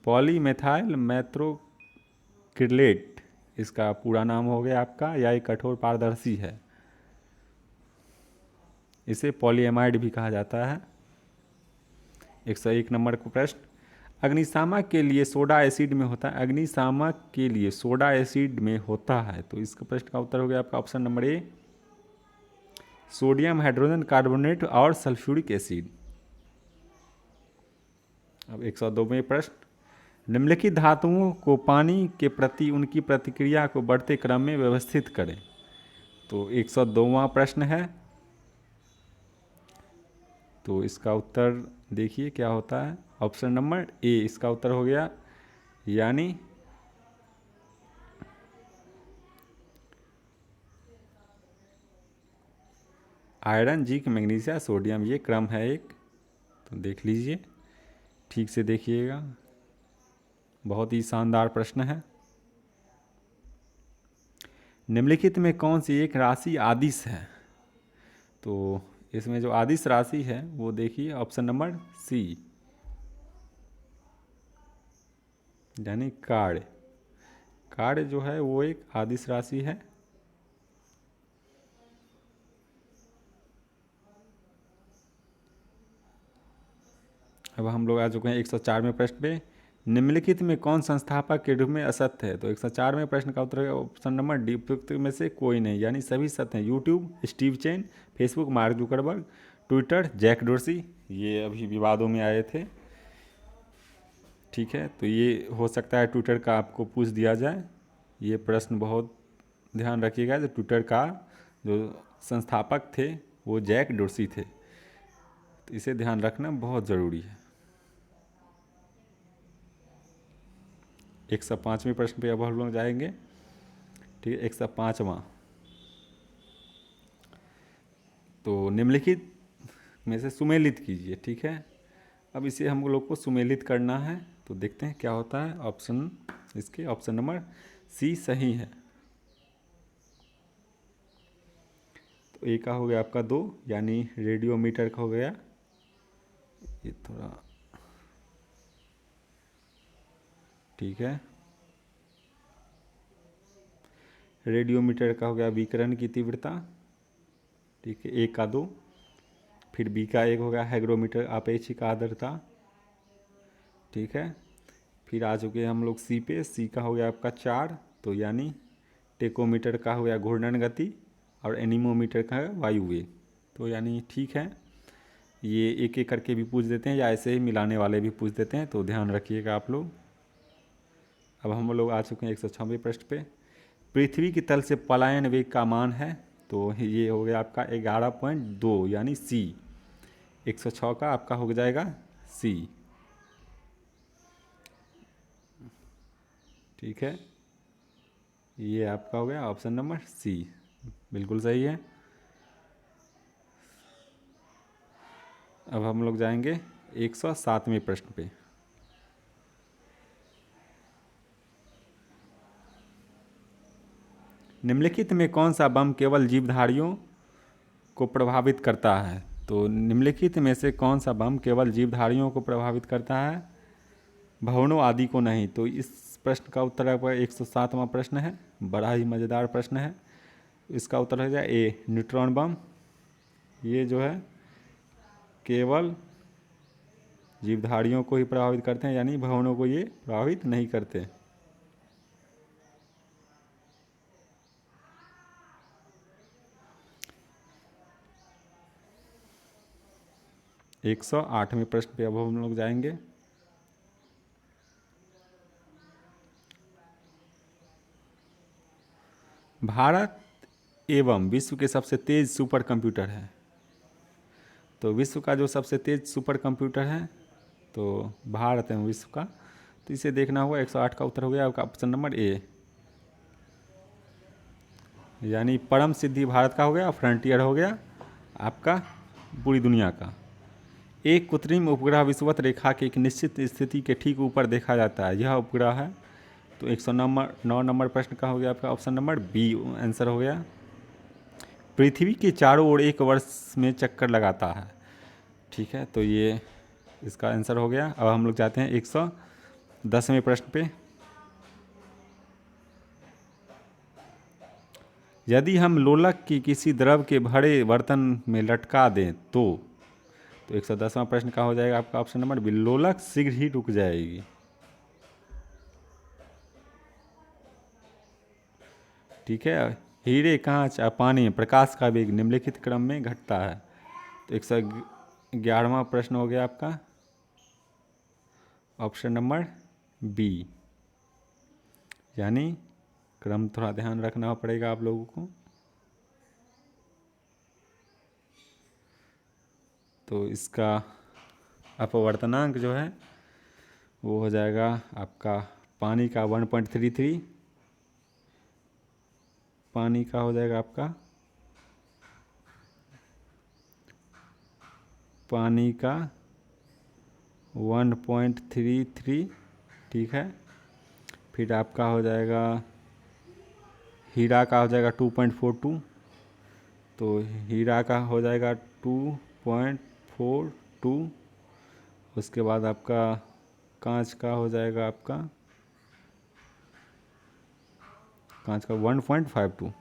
पॉलीमेथाइल मैथ्रोक्रिलेट इसका पूरा नाम हो गया आपका, या एक कठोर पारदर्शी है, इसे पॉलीएमाइड भी कहा जाता है। 101 नंबर का प्रश्न, अग्निशामक के लिए सोडा एसिड में होता है? अग्निशामक के लिए सोडा एसिड में होता है, तो इसका प्रश्न का उत्तर हो गया आपका ऑप्शन नंबर ए, सोडियम हाइड्रोजन कार्बोनेट और सल्फ्यूरिक एसिड। अब 102वें प्रश्न, निम्नलिखित धातुओं को पानी के प्रति उनकी प्रतिक्रिया को बढ़ते क्रम में व्यवस्थित करें। तो 102वां प्रश्न है, तो इसका उत्तर देखिए क्या होता है, ऑप्शन नंबर ए इसका उत्तर हो गया, यानी आयरन, जिंक, मैग्नीशियम, सोडियम, ये क्रम है एक, तो देख लीजिए, ठीक से देखिएगा, बहुत ही शानदार प्रश्न है। निम्नलिखित में कौन सी एक राशि आदिश है? तो इसमें जो आदिश राशि है वो देखिए ऑप्शन नंबर सी, यानी कार्य। कार्य जो है वो एक आदिश राशि है। अब हम लोग आ चुके हैं 104वें प्रश्न पे। निम्नलिखित में कौन संस्थापक के रूप में असत्य है? तो 104वें प्रश्न का उत्तर है ऑप्शन नंबर डी, उपयुक्त में से कोई नहीं, यानी सभी सत्य हैं। YouTube Steve Chen, Facebook Mark Zuckerberg, Twitter Jack Dorsey, ये अभी विवादों में आए थे। ठीक है, तो ये हो सकता है ट्विटर का आपको पूछ दिया जाए, ये प्रश्न बहुत ध्यान रखिएगा। जो ट्विटर का जो संस्थापक थे वो जैक डोर्सी थे, तो इसे ध्यान रखना बहुत ज़रूरी है। 105वें प्रश्न पे अब हम लोग जाएंगे। ठीक है, 105वां, तो निम्नलिखित में से सुमेलित कीजिए। ठीक है, अब इसे हम लोग को सुमेलित करना है, तो देखते हैं क्या होता है। इसके ऑप्शन नंबर सी सही है। तो ए का हो गया आपका 2, यानी रेडियोमीटर का हो गया, ये थोड़ा ठीक है, रेडियोमीटर का हो गया विकिरण की तीव्रता। ठीक है, ए का 2, फिर बी का 1 हो गया हैग्रोमीटर आपेक्षिक आर्द्रता। ठीक है, फिर आ चुके हम लोग सी पे, सी का हो गया आपका 4, तो यानी टेकोमीटर का हो गया घूर्णन गति, और एनीमोमीटर का है वायु वेग। तो यानी ठीक है, ये एक एक करके भी पूछ देते हैं या ऐसे ही मिलाने वाले भी पूछ देते हैं, तो ध्यान रखिएगा आप लोग। अब हम लोग आ चुके हैं 106वें प्रश्न पे। पृथ्वी की तल से पलायन वेग का मान है, तो ये हो गया आपका 11.2, यानी सी। 106 का आपका हो जाएगा सी। ठीक है, ये आपका हो गया ऑप्शन नंबर सी, बिल्कुल सही है। अब हम लोग जाएंगे 107वें प्रश्न पे। निम्नलिखित में कौन सा बम केवल जीवधारियों को प्रभावित करता है? तो निम्नलिखित में से कौन सा बम केवल जीवधारियों को प्रभावित करता है, भवनों आदि को नहीं? तो इस प्रश्न का उत्तर आपका 107वां प्रश्न है, बड़ा ही मज़ेदार प्रश्न है। इसका उत्तर हो जाए ए, न्यूट्रॉन बम। ये जो है केवल जीवधारियों को ही प्रभावित करते हैं, यानी भवनों को ये प्रभावित नहीं करते। एक 108वें प्रश्न पे अब हम लोग जाएंगे। भारत एवं विश्व के सबसे तेज सुपर कंप्यूटर है। तो विश्व का जो सबसे तेज सुपर कंप्यूटर है, तो भारत एवं विश्व का, तो इसे देखना होगा। 108 का उत्तर हो गया आपका ऑप्शन नंबर ए, यानी परम सिद्धि भारत का हो गया, फ्रंटियर हो गया आपका पूरी दुनिया का। एक कृत्रिम उपग्रह विषुवत रेखा की एक निश्चित स्थिति के ठीक ऊपर देखा जाता है, यह उपग्रह है। तो 109 नंबर प्रश्न का हो गया आपका ऑप्शन नंबर बी आंसर हो गया। पृथ्वी के चारों ओर एक वर्ष में चक्कर लगाता है। ठीक है, तो ये इसका आंसर हो गया। अब हम लोग जाते हैं 110वें प्रश्न पे। यदि हम लोलक की किसी द्रव के भरे बर्तन में लटका दें तो 110वां प्रश्न का हो जाएगा आपका ऑप्शन नंबर बी, लोलक शीघ्र ही रुक जाएगी। ठीक है, हीरे कांच और पानी में प्रकाश का वेग निम्नलिखित क्रम में घटता है। तो 111वां प्रश्न हो गया आपका ऑप्शन नंबर बी, यानी क्रम थोड़ा ध्यान रखना पड़ेगा आप लोगों को। तो इसका अपवर्तनांक जो है वो हो जाएगा आपका पानी का 1.33, पानी का हो जाएगा आपका पानी का 1.33। ठीक है, फिर आपका हो जाएगा हीरा का हो जाएगा 2.42, तो हीरा का हो जाएगा 2.42। उसके बाद आपका कांच का हो जाएगा आपका कांच का 1.52।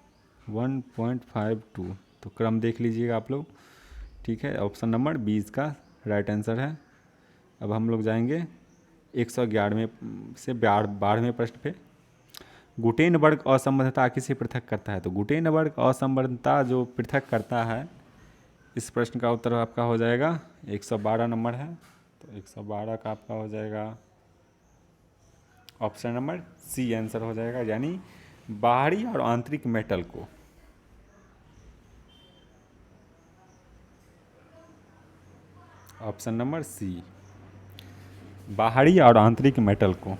तो क्रम देख लीजिएगा आप लोग। ठीक है, ऑप्शन नंबर 20 का राइट आंसर है। अब हम लोग जाएंगे 111वें से 12वें प्रश्न पे, गुटेनबर्ग असंबद्धता किसे पृथक करता है? तो गुटेनबर्ग असंबद्धता जो पृथक करता है, इस प्रश्न का उत्तर आपका हो जाएगा 112 नंबर है, तो 112 का आपका हो जाएगा ऑप्शन नंबर सी आंसर हो जाएगा, यानी बाहरी और आंतरिक मेटल को। ऑप्शन नंबर सी, बाहरी और आंतरिक मेटल को।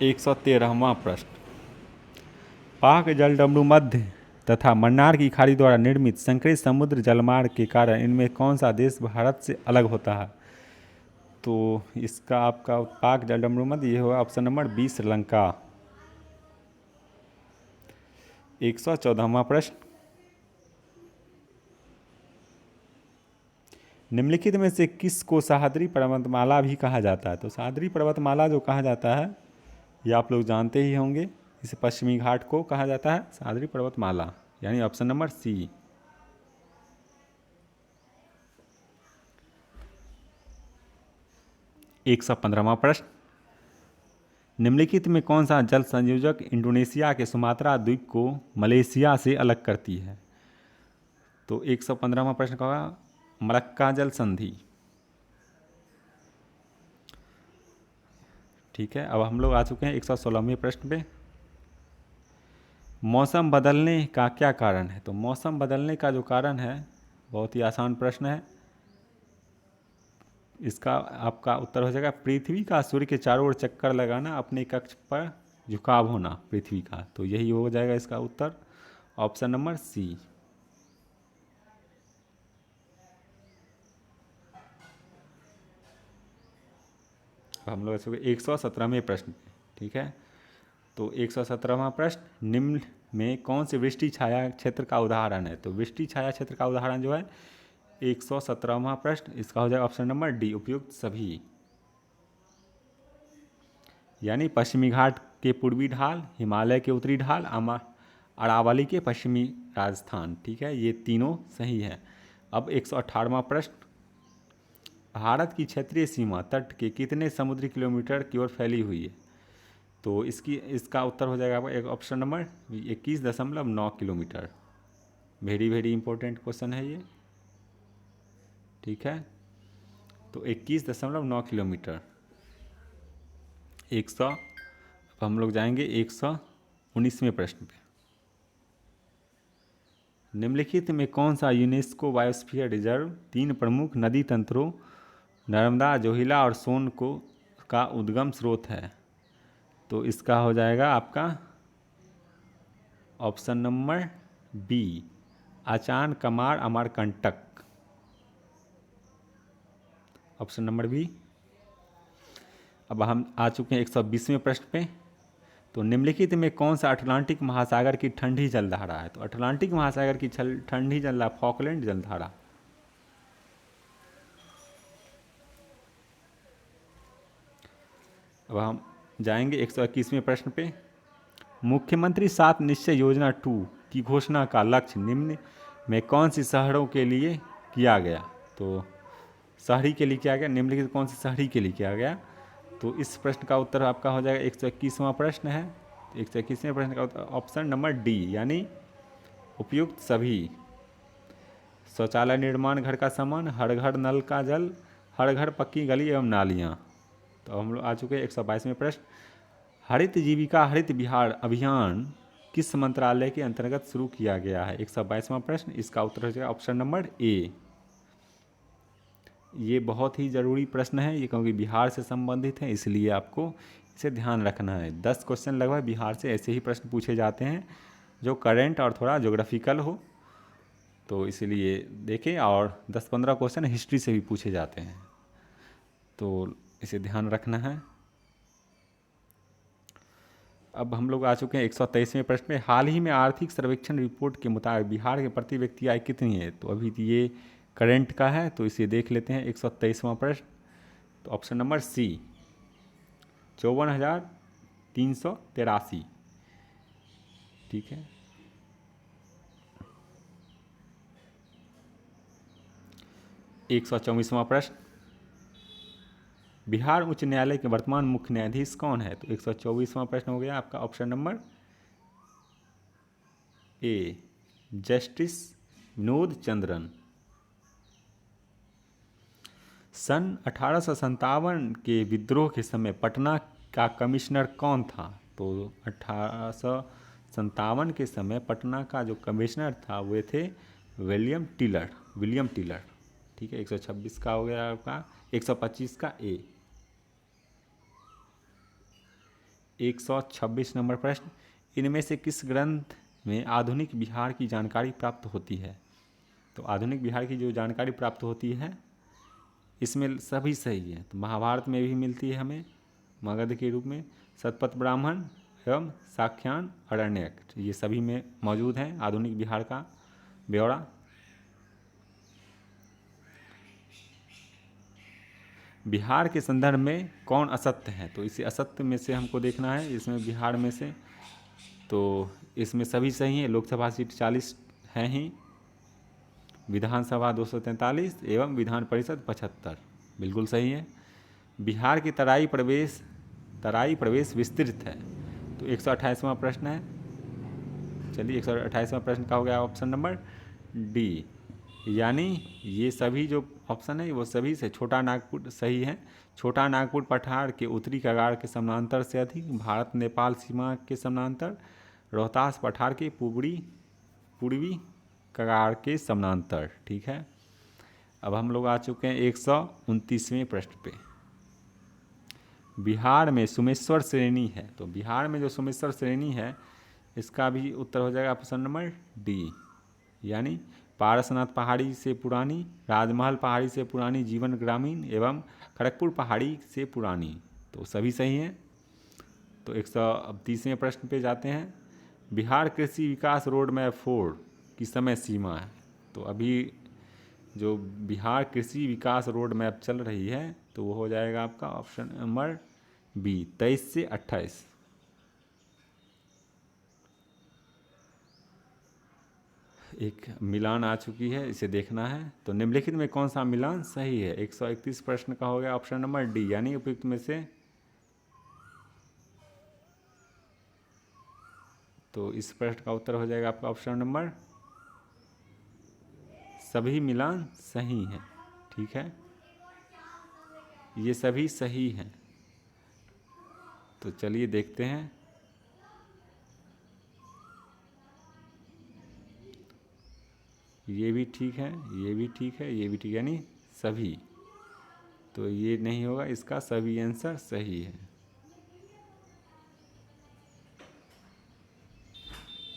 113वां प्रश्न, पाक जलडमरू मध्य तथा मन्नार की खाड़ी द्वारा निर्मित संकरित समुद्र जलमार्ग के कारण इनमें कौन सा देश भारत से अलग होता है? तो इसका आपका पाक जलडमरू मध्य ये होगा ऑप्शन नंबर बी श्रीलंका। 114वां प्रश्न, निम्नलिखित में से किस को सह्याद्री पर्वतमाला भी कहा जाता है? तो सह्याद्री पर्वतमाला जो कहा जाता है, ये आप लोग जानते ही होंगे, इसे पश्चिमी घाट को कहा जाता है सह्याद्री पर्वतमाला, यानी ऑप्शन नंबर सी। 115वां प्रश्न, निम्नलिखित में कौन सा जल संयोजक इंडोनेशिया के सुमात्रा द्वीप को मलेशिया से अलग करती है? तो 115वां प्रश्न का होगा मलक्का जल संधि। ठीक है, अब हम लोग आ चुके हैं 116वें प्रश्न पे, मौसम बदलने का क्या कारण है? तो मौसम बदलने का जो कारण है, बहुत ही आसान प्रश्न है, इसका आपका उत्तर हो जाएगा पृथ्वी का सूर्य के चारों ओर चक्कर लगाना, अपने कक्ष पर झुकाव होना पृथ्वी का, तो यही हो जाएगा इसका उत्तर, ऑप्शन नंबर सी। हम लोग 117वें प्रश्न, ठीक है, तो 117वां प्रश्न, निम्न में कौन से वृष्टि छाया क्षेत्र का उदाहरण है? तो वृष्टि छाया क्षेत्र का उदाहरण जो है 117वां प्रश्न, इसका हो जाएगा ऑप्शन नंबर डी, उपयुक्त सभी, यानी पश्चिमी घाट के पूर्वी ढाल, हिमालय के उत्तरी ढाल, अरावली के पश्चिमी राजस्थान। ठीक है, ये तीनों सही है। अब 118वां प्रश्न, भारत की क्षेत्रीय सीमा तट के कितने समुद्री किलोमीटर की ओर फैली हुई है? तो इसका उत्तर हो जाएगा आपका एक option number 21.9 kilometre. Very very important question है ये। ठीक है, तो 21.9 किलोमीटर। 100, अब हम लोग जाएंगे 119वें प्रश्न पे, निम्नलिखित में कौन सा यूनेस्को बायोस्फीयर रिजर्व 3 प्रमुख नदी तंत्रों नर्मदा, जोहिला और सोन को का उद्गम स्रोत है? तो इसका हो जाएगा आपका option number B, Achanakmar, Amarkantak, option number B. अब हम आ चुके हैं 120वें प्रश्न पे, तो निम्नलिखित में कौन सा अटलांटिक महासागर की ठंडी जलधारा है? तो अटलांटिक महासागर की ठंडी जलधारा फॉकलैंड जलधारा। अब हम जाएंगे 121वें प्रश्न पे, मुख्यमंत्री 7 निश्चय योजना 2 की घोषणा का लक्ष्य निम्न में कौन सी शहरों के लिए किया गया? तो शहरी के लिए किया गया, निम्नलिखित कौन से शहरी के लिए किया गया? तो इस प्रश्न का उत्तर आपका हो जाएगा 121वां प्रश्न है, 121वें प्रश्न का उत्तर ऑप्शन नंबर डी, यानी उपयुक्त सभी, शौचालय निर्माण, घर का सामान, हर घर नल का जल, हर घर पक्की गली एवं नालियाँ। तो हम लोग आ चुके हैं 122वें प्रश्न, हरित जीविका हरित बिहार अभियान किस मंत्रालय के अंतर्गत शुरू किया गया है? 122वां प्रश्न, इसका उत्तर हो जाएगा ऑप्शन नंबर ए। ये बहुत ही ज़रूरी प्रश्न है ये, क्योंकि बिहार से संबंधित है, इसलिए आपको इसे ध्यान रखना है। 10 क्वेश्चन लगभग बिहार से ऐसे ही प्रश्न पूछे जाते हैं जो करेंट और थोड़ा ज्योग्राफिकल हो, तो इसलिए देखें, और 10-15 क्वेश्चन हिस्ट्री से भी पूछे जाते हैं, तो इसे ध्यान रखना है। अब हम लोग आ चुके हैं 123वें प्रश्न में, हाल ही में आर्थिक सर्वेक्षण रिपोर्ट के मुताबिक बिहार के प्रति व्यक्ति आय कितनी है? तो अभी ये करंट का है, तो इसे देख लेते हैं 123वां प्रश्न, तो ऑप्शन नंबर सी 54,383। ठीक है, 124वां प्रश्न, बिहार उच्च न्यायालय के वर्तमान मुख्य न्यायाधीश कौन है? तो 124वां प्रश्न हो गया आपका option number A, justice Vinod Chandran. सन 1857 के विद्रोह के समय पटना का कमिश्नर कौन था? तो 1857 के समय पटना का जो कमिश्नर था वे थे विलियम टिलर। ठीक है, 126 का हो गया आपका, 125 का ए। 126 नंबर प्रश्न, इनमें से किस ग्रंथ में आधुनिक बिहार की जानकारी प्राप्त होती है? तो आधुनिक बिहार की जो जानकारी प्राप्त होती है इसमें सभी सही है। तो महाभारत में भी मिलती है हमें मगध के रूप में, शतपथ ब्राह्मण एवं साख्यान अरण्यक, ये सभी में मौजूद हैं आधुनिक बिहार का ब्यौरा। बिहार के संदर्भ में कौन असत्य है? तो इसे असत्य में से हमको देखना है इसमें बिहार में से, तो इसमें सभी सही हैं। लोकसभा सीट 40 हैं ही, विधानसभा 243 एवं विधान परिषद 75, बिल्कुल सही है। बिहार की तराई प्रवेश विस्तृत है। तो 128वां प्रश्न है, चलिए 128वां प्रश्न का हो गया ऑप्शन नंबर डी, यानी ये सभी जो ऑप्शन है वो सभी से छोटा नागपुर सही है। छोटा नागपुर पठार के उत्तरी कगार के समानांतर से अधिक, भारत नेपाल सीमा के समानांतर, रोहतास पठार के पूर्वी कगार के समानांतर। ठीक है, अब हम लोग आ चुके हैं 129वें प्रश्न पे। बिहार में सुमेश्वर श्रेणी है। तो बिहार में जो सुमेश्वर श्रेणी है इसका भी उत्तर हो जाएगा ऑप्शन नंबर डी, यानी पारसनाथ पहाड़ी से पुरानी, राजमहल पहाड़ी से पुरानी, जीवन ग्रामीण एवं खड़गपुर पहाड़ी से पुरानी, तो सभी सही हैं। तो 130वें प्रश्न पे जाते हैं, बिहार कृषि विकास रोड मैप 4 की समय सीमा है। तो अभी जो बिहार कृषि विकास रोड मैप चल रही है तो वो हो जाएगा आपका ऑप्शन नंबर बी, 23 से 28। एक मिलान आ चुकी है, इसे देखना है। तो निम्नलिखित में कौन सा मिलान सही है? 131 प्रश्न का हो गया ऑप्शन नंबर डी, यानी उपयुक्त में से। तो इस प्रश्न का उत्तर हो जाएगा आपका ऑप्शन नंबर, सभी मिलान सही हैं। ठीक है, ये सभी सही हैं। तो चलिए देखते हैं। ये भी ठीक है, ये भी ठीक है, ये भी ठीक, यानी सभी। तो ये नहीं होगा, इसका सभी आंसर सही है।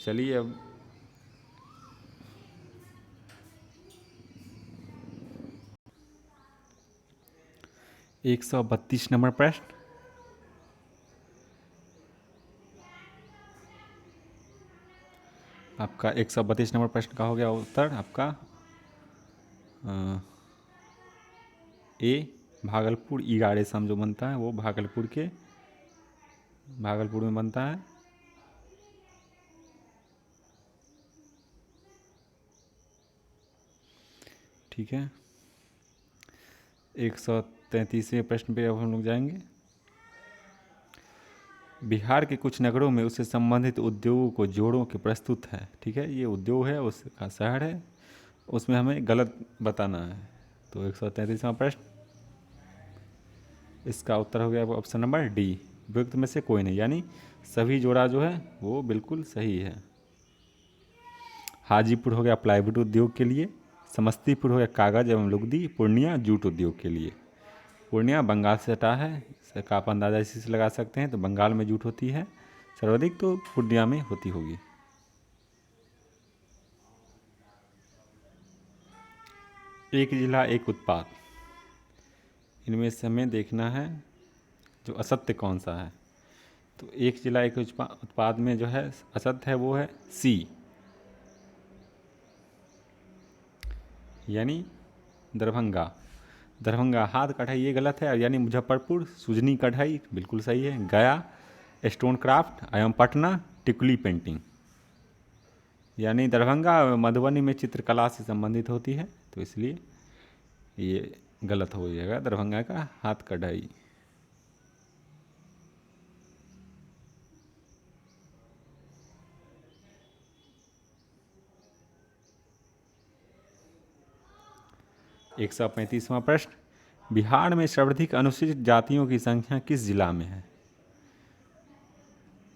चलिए अब 132 नंबर प्रश्न, आपका 132 नंबर प्रश्न का हो गया उत्तर आपका ए, भागलपुर ईरा रेशम जो बनता है वो भागलपुर में बनता है। ठीक है, 133वें प्रश्न पे अब हम लोग जाएंगे। बिहार के कुछ नगरों में उससे संबंधित उद्योगों को जोड़ों के प्रस्तुत है। ठीक है, ये उद्योग है, उसका शहर है, उसमें हमें गलत बताना है। तो 133वां प्रश्न, इसका उत्तर हो गया ऑप्शन नंबर डी, उपयुक्त में से कोई नहीं, यानी सभी जोड़ा जो है वो बिल्कुल सही है। हाजीपुर हो गया प्लाईवुड उद्योग के लिए, समस्तीपुर हो गया कागज़ एवं लुगदी, पूर्णिया जूट उद्योग के लिए। पूर्णिया बंगाल से हटा है, इसका आप अंदाजा इसी से लगा सकते हैं। तो बंगाल में जूट होती है सर्वाधिक, तो पूर्णिया में होती होगी। एक जिला एक उत्पाद, इनमें से हमें देखना है जो असत्य कौन सा है। तो एक जिला एक उत्पाद में जो है असत्य है वो है सी, यानी दरभंगा हाथ कढ़ाई ये गलत है, यानी मुजफ्फरपुर सुजनी कढ़ाई बिल्कुल सही है। गया स्टोन क्राफ्ट एवं पटना टिकुली पेंटिंग, यानी दरभंगा मधुबनी में चित्रकला से संबंधित होती है, तो इसलिए ये गलत हो जाएगा, दरभंगा का हाथ कढ़ाई। एक 135वां प्रश्न, बिहार में सर्वाधिक अनुसूचित जातियों की संख्या किस जिला में है?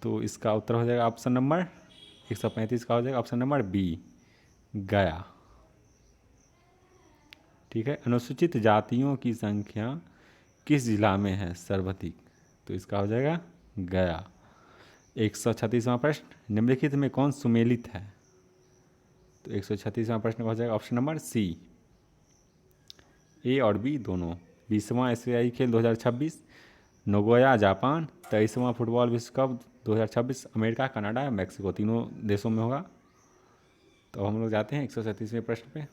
तो इसका उत्तर हो जाएगा ऑप्शन नंबर 135 का हो जाएगा ऑप्शन नंबर बी, गया। ठीक है, अनुसूचित जातियों की संख्या किस जिला में है सर्वाधिक? तो इसका हो जाएगा गया। 136वां प्रश्न, निम्नलिखित में कौन सुमेलित है? तो 136वां प्रश्न का हो जाएगा ऑप्शन नंबर सी, ए और बी दोनों। 20वां एशियाई खेल 2026 नगोया जापान, 23वां फुटबॉल विश्व कप 2026 अमेरिका कनाडा मैक्सिको, तीनों देशों में होगा। तो हम लोग जाते हैं 137वें प्रश्न पे।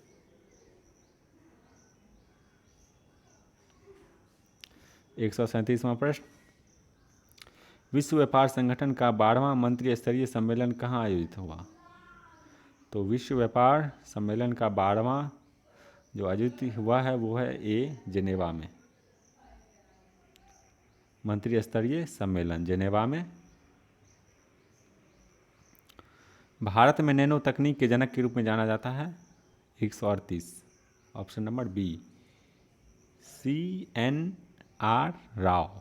137वां प्रश्न, विश्व व्यापार संगठन का 12वां मंत्री स्तरीय सम्मेलन कहाँ आयोजित हुआ? तो विश्व व्यापार सम्मेलन का 12वां जो आयोजित हुआ है वो है ए, जेनेवा में। मंत्री स्तरीय सम्मेलन जेनेवा में। भारत में नैनो तकनीक के जनक के रूप में जाना जाता है? 138 option number B, CNR Rao.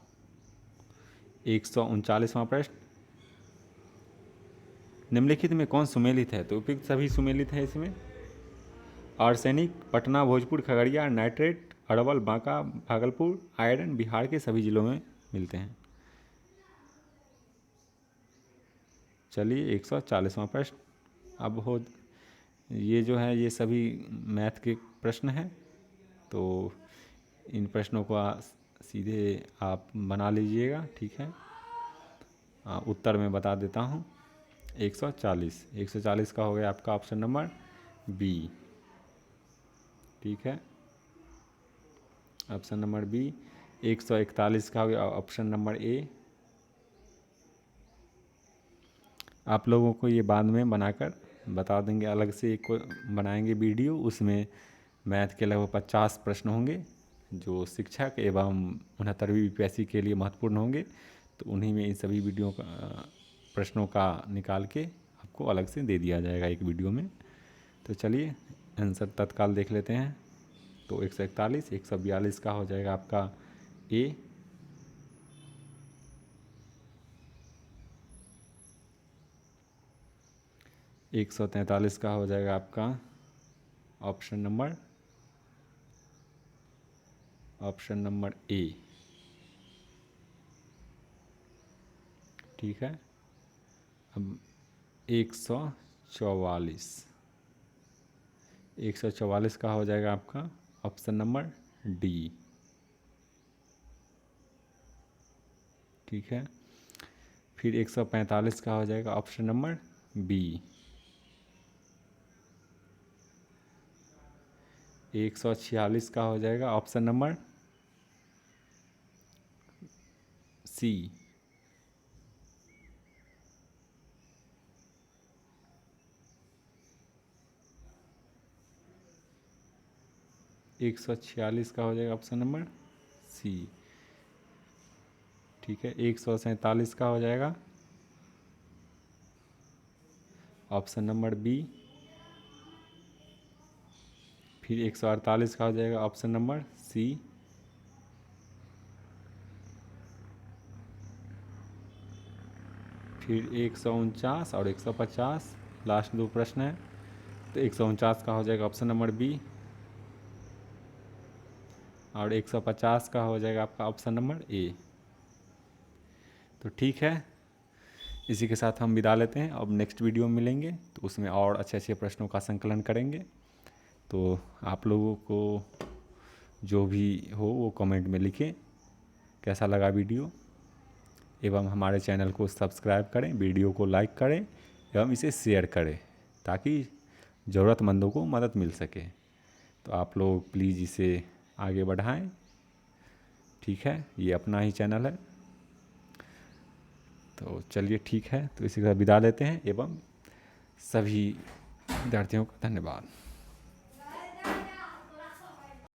139वां प्रश्न, निम्नलिखित में कौन सुमेलित है? तो उपयुक्त सभी सुमेलित है इसमें। Arsenic Patna, Bhojpur, Khagaria, nitrate Arwal, Banka, Bhagalpur, iron Bihar के सभी जिलों में मिलते हैं। चलिए 140वां प्रश्न, अब हो ये जो है ये सभी मैथ के प्रश्न हैं, तो इन प्रश्नों को सीधे आप बना लीजिएगा। ठीक है, उत्तर मैं बता देता हूँ। 140 का हो गया आपका ऑप्शन नंबर बी। ठीक है, ऑप्शन नंबर बी। 141 का हो गया ऑप्शन नंबर ए। आप लोगों को ये बाद में बनाकर बता देंगे, अलग से एक बनाएंगे वीडियो, उसमें मैथ के लगभग 50 प्रश्न होंगे जो शिक्षक एवं 69वीं BPSC के लिए महत्वपूर्ण होंगे। तो उन्हीं में इन सभी वीडियो का प्रश्नों का निकाल के आपको अलग से दे दिया जाएगा एक वीडियो में। तो चलिए आंसर तत्काल देख लेते हैं। तो 141, 142 का हो जाएगा आपका ए। 143 का हो जाएगा आपका ऑप्शन नंबर ए। ठीक है, अब 144 का हो जाएगा आपका ऑप्शन नंबर डी। ठीक है, फिर 145 का हो जाएगा ऑप्शन नंबर बी। 146 का हो जाएगा ऑप्शन नंबर सी। 146 का हो जाएगा ऑप्शन नंबर सी। ठीक है, 147 का हो जाएगा ऑप्शन नंबर बी। फिर 148 का हो जाएगा ऑप्शन नंबर सी। फिर 149 और 150 लास्ट दो प्रश्न है। तो 149 का हो जाएगा ऑप्शन नंबर बी और 150 का हो जाएगा आपका ऑप्शन नंबर ए। तो ठीक है, इसी के साथ हम विदा लेते हैं। अब नेक्स्ट वीडियो में मिलेंगे तो उसमें और अच्छे अच्छे प्रश्नों का संकलन करेंगे। तो आप लोगों को जो भी हो वो कमेंट में लिखें कैसा लगा वीडियो, एवं हमारे चैनल को सब्सक्राइब करें, वीडियो को लाइक करें एवं इसे शेयर करें ताकि ज़रूरतमंदों को मदद मिल सके। तो आप लोग प्लीज़ इसे आगे बढ़ाएं। ठीक है, ये अपना ही चैनल है। तो चलिए ठीक है, तो इसी के साथ विदा लेते हैं एवं सभी विद्यार्थियों का धन्यवाद।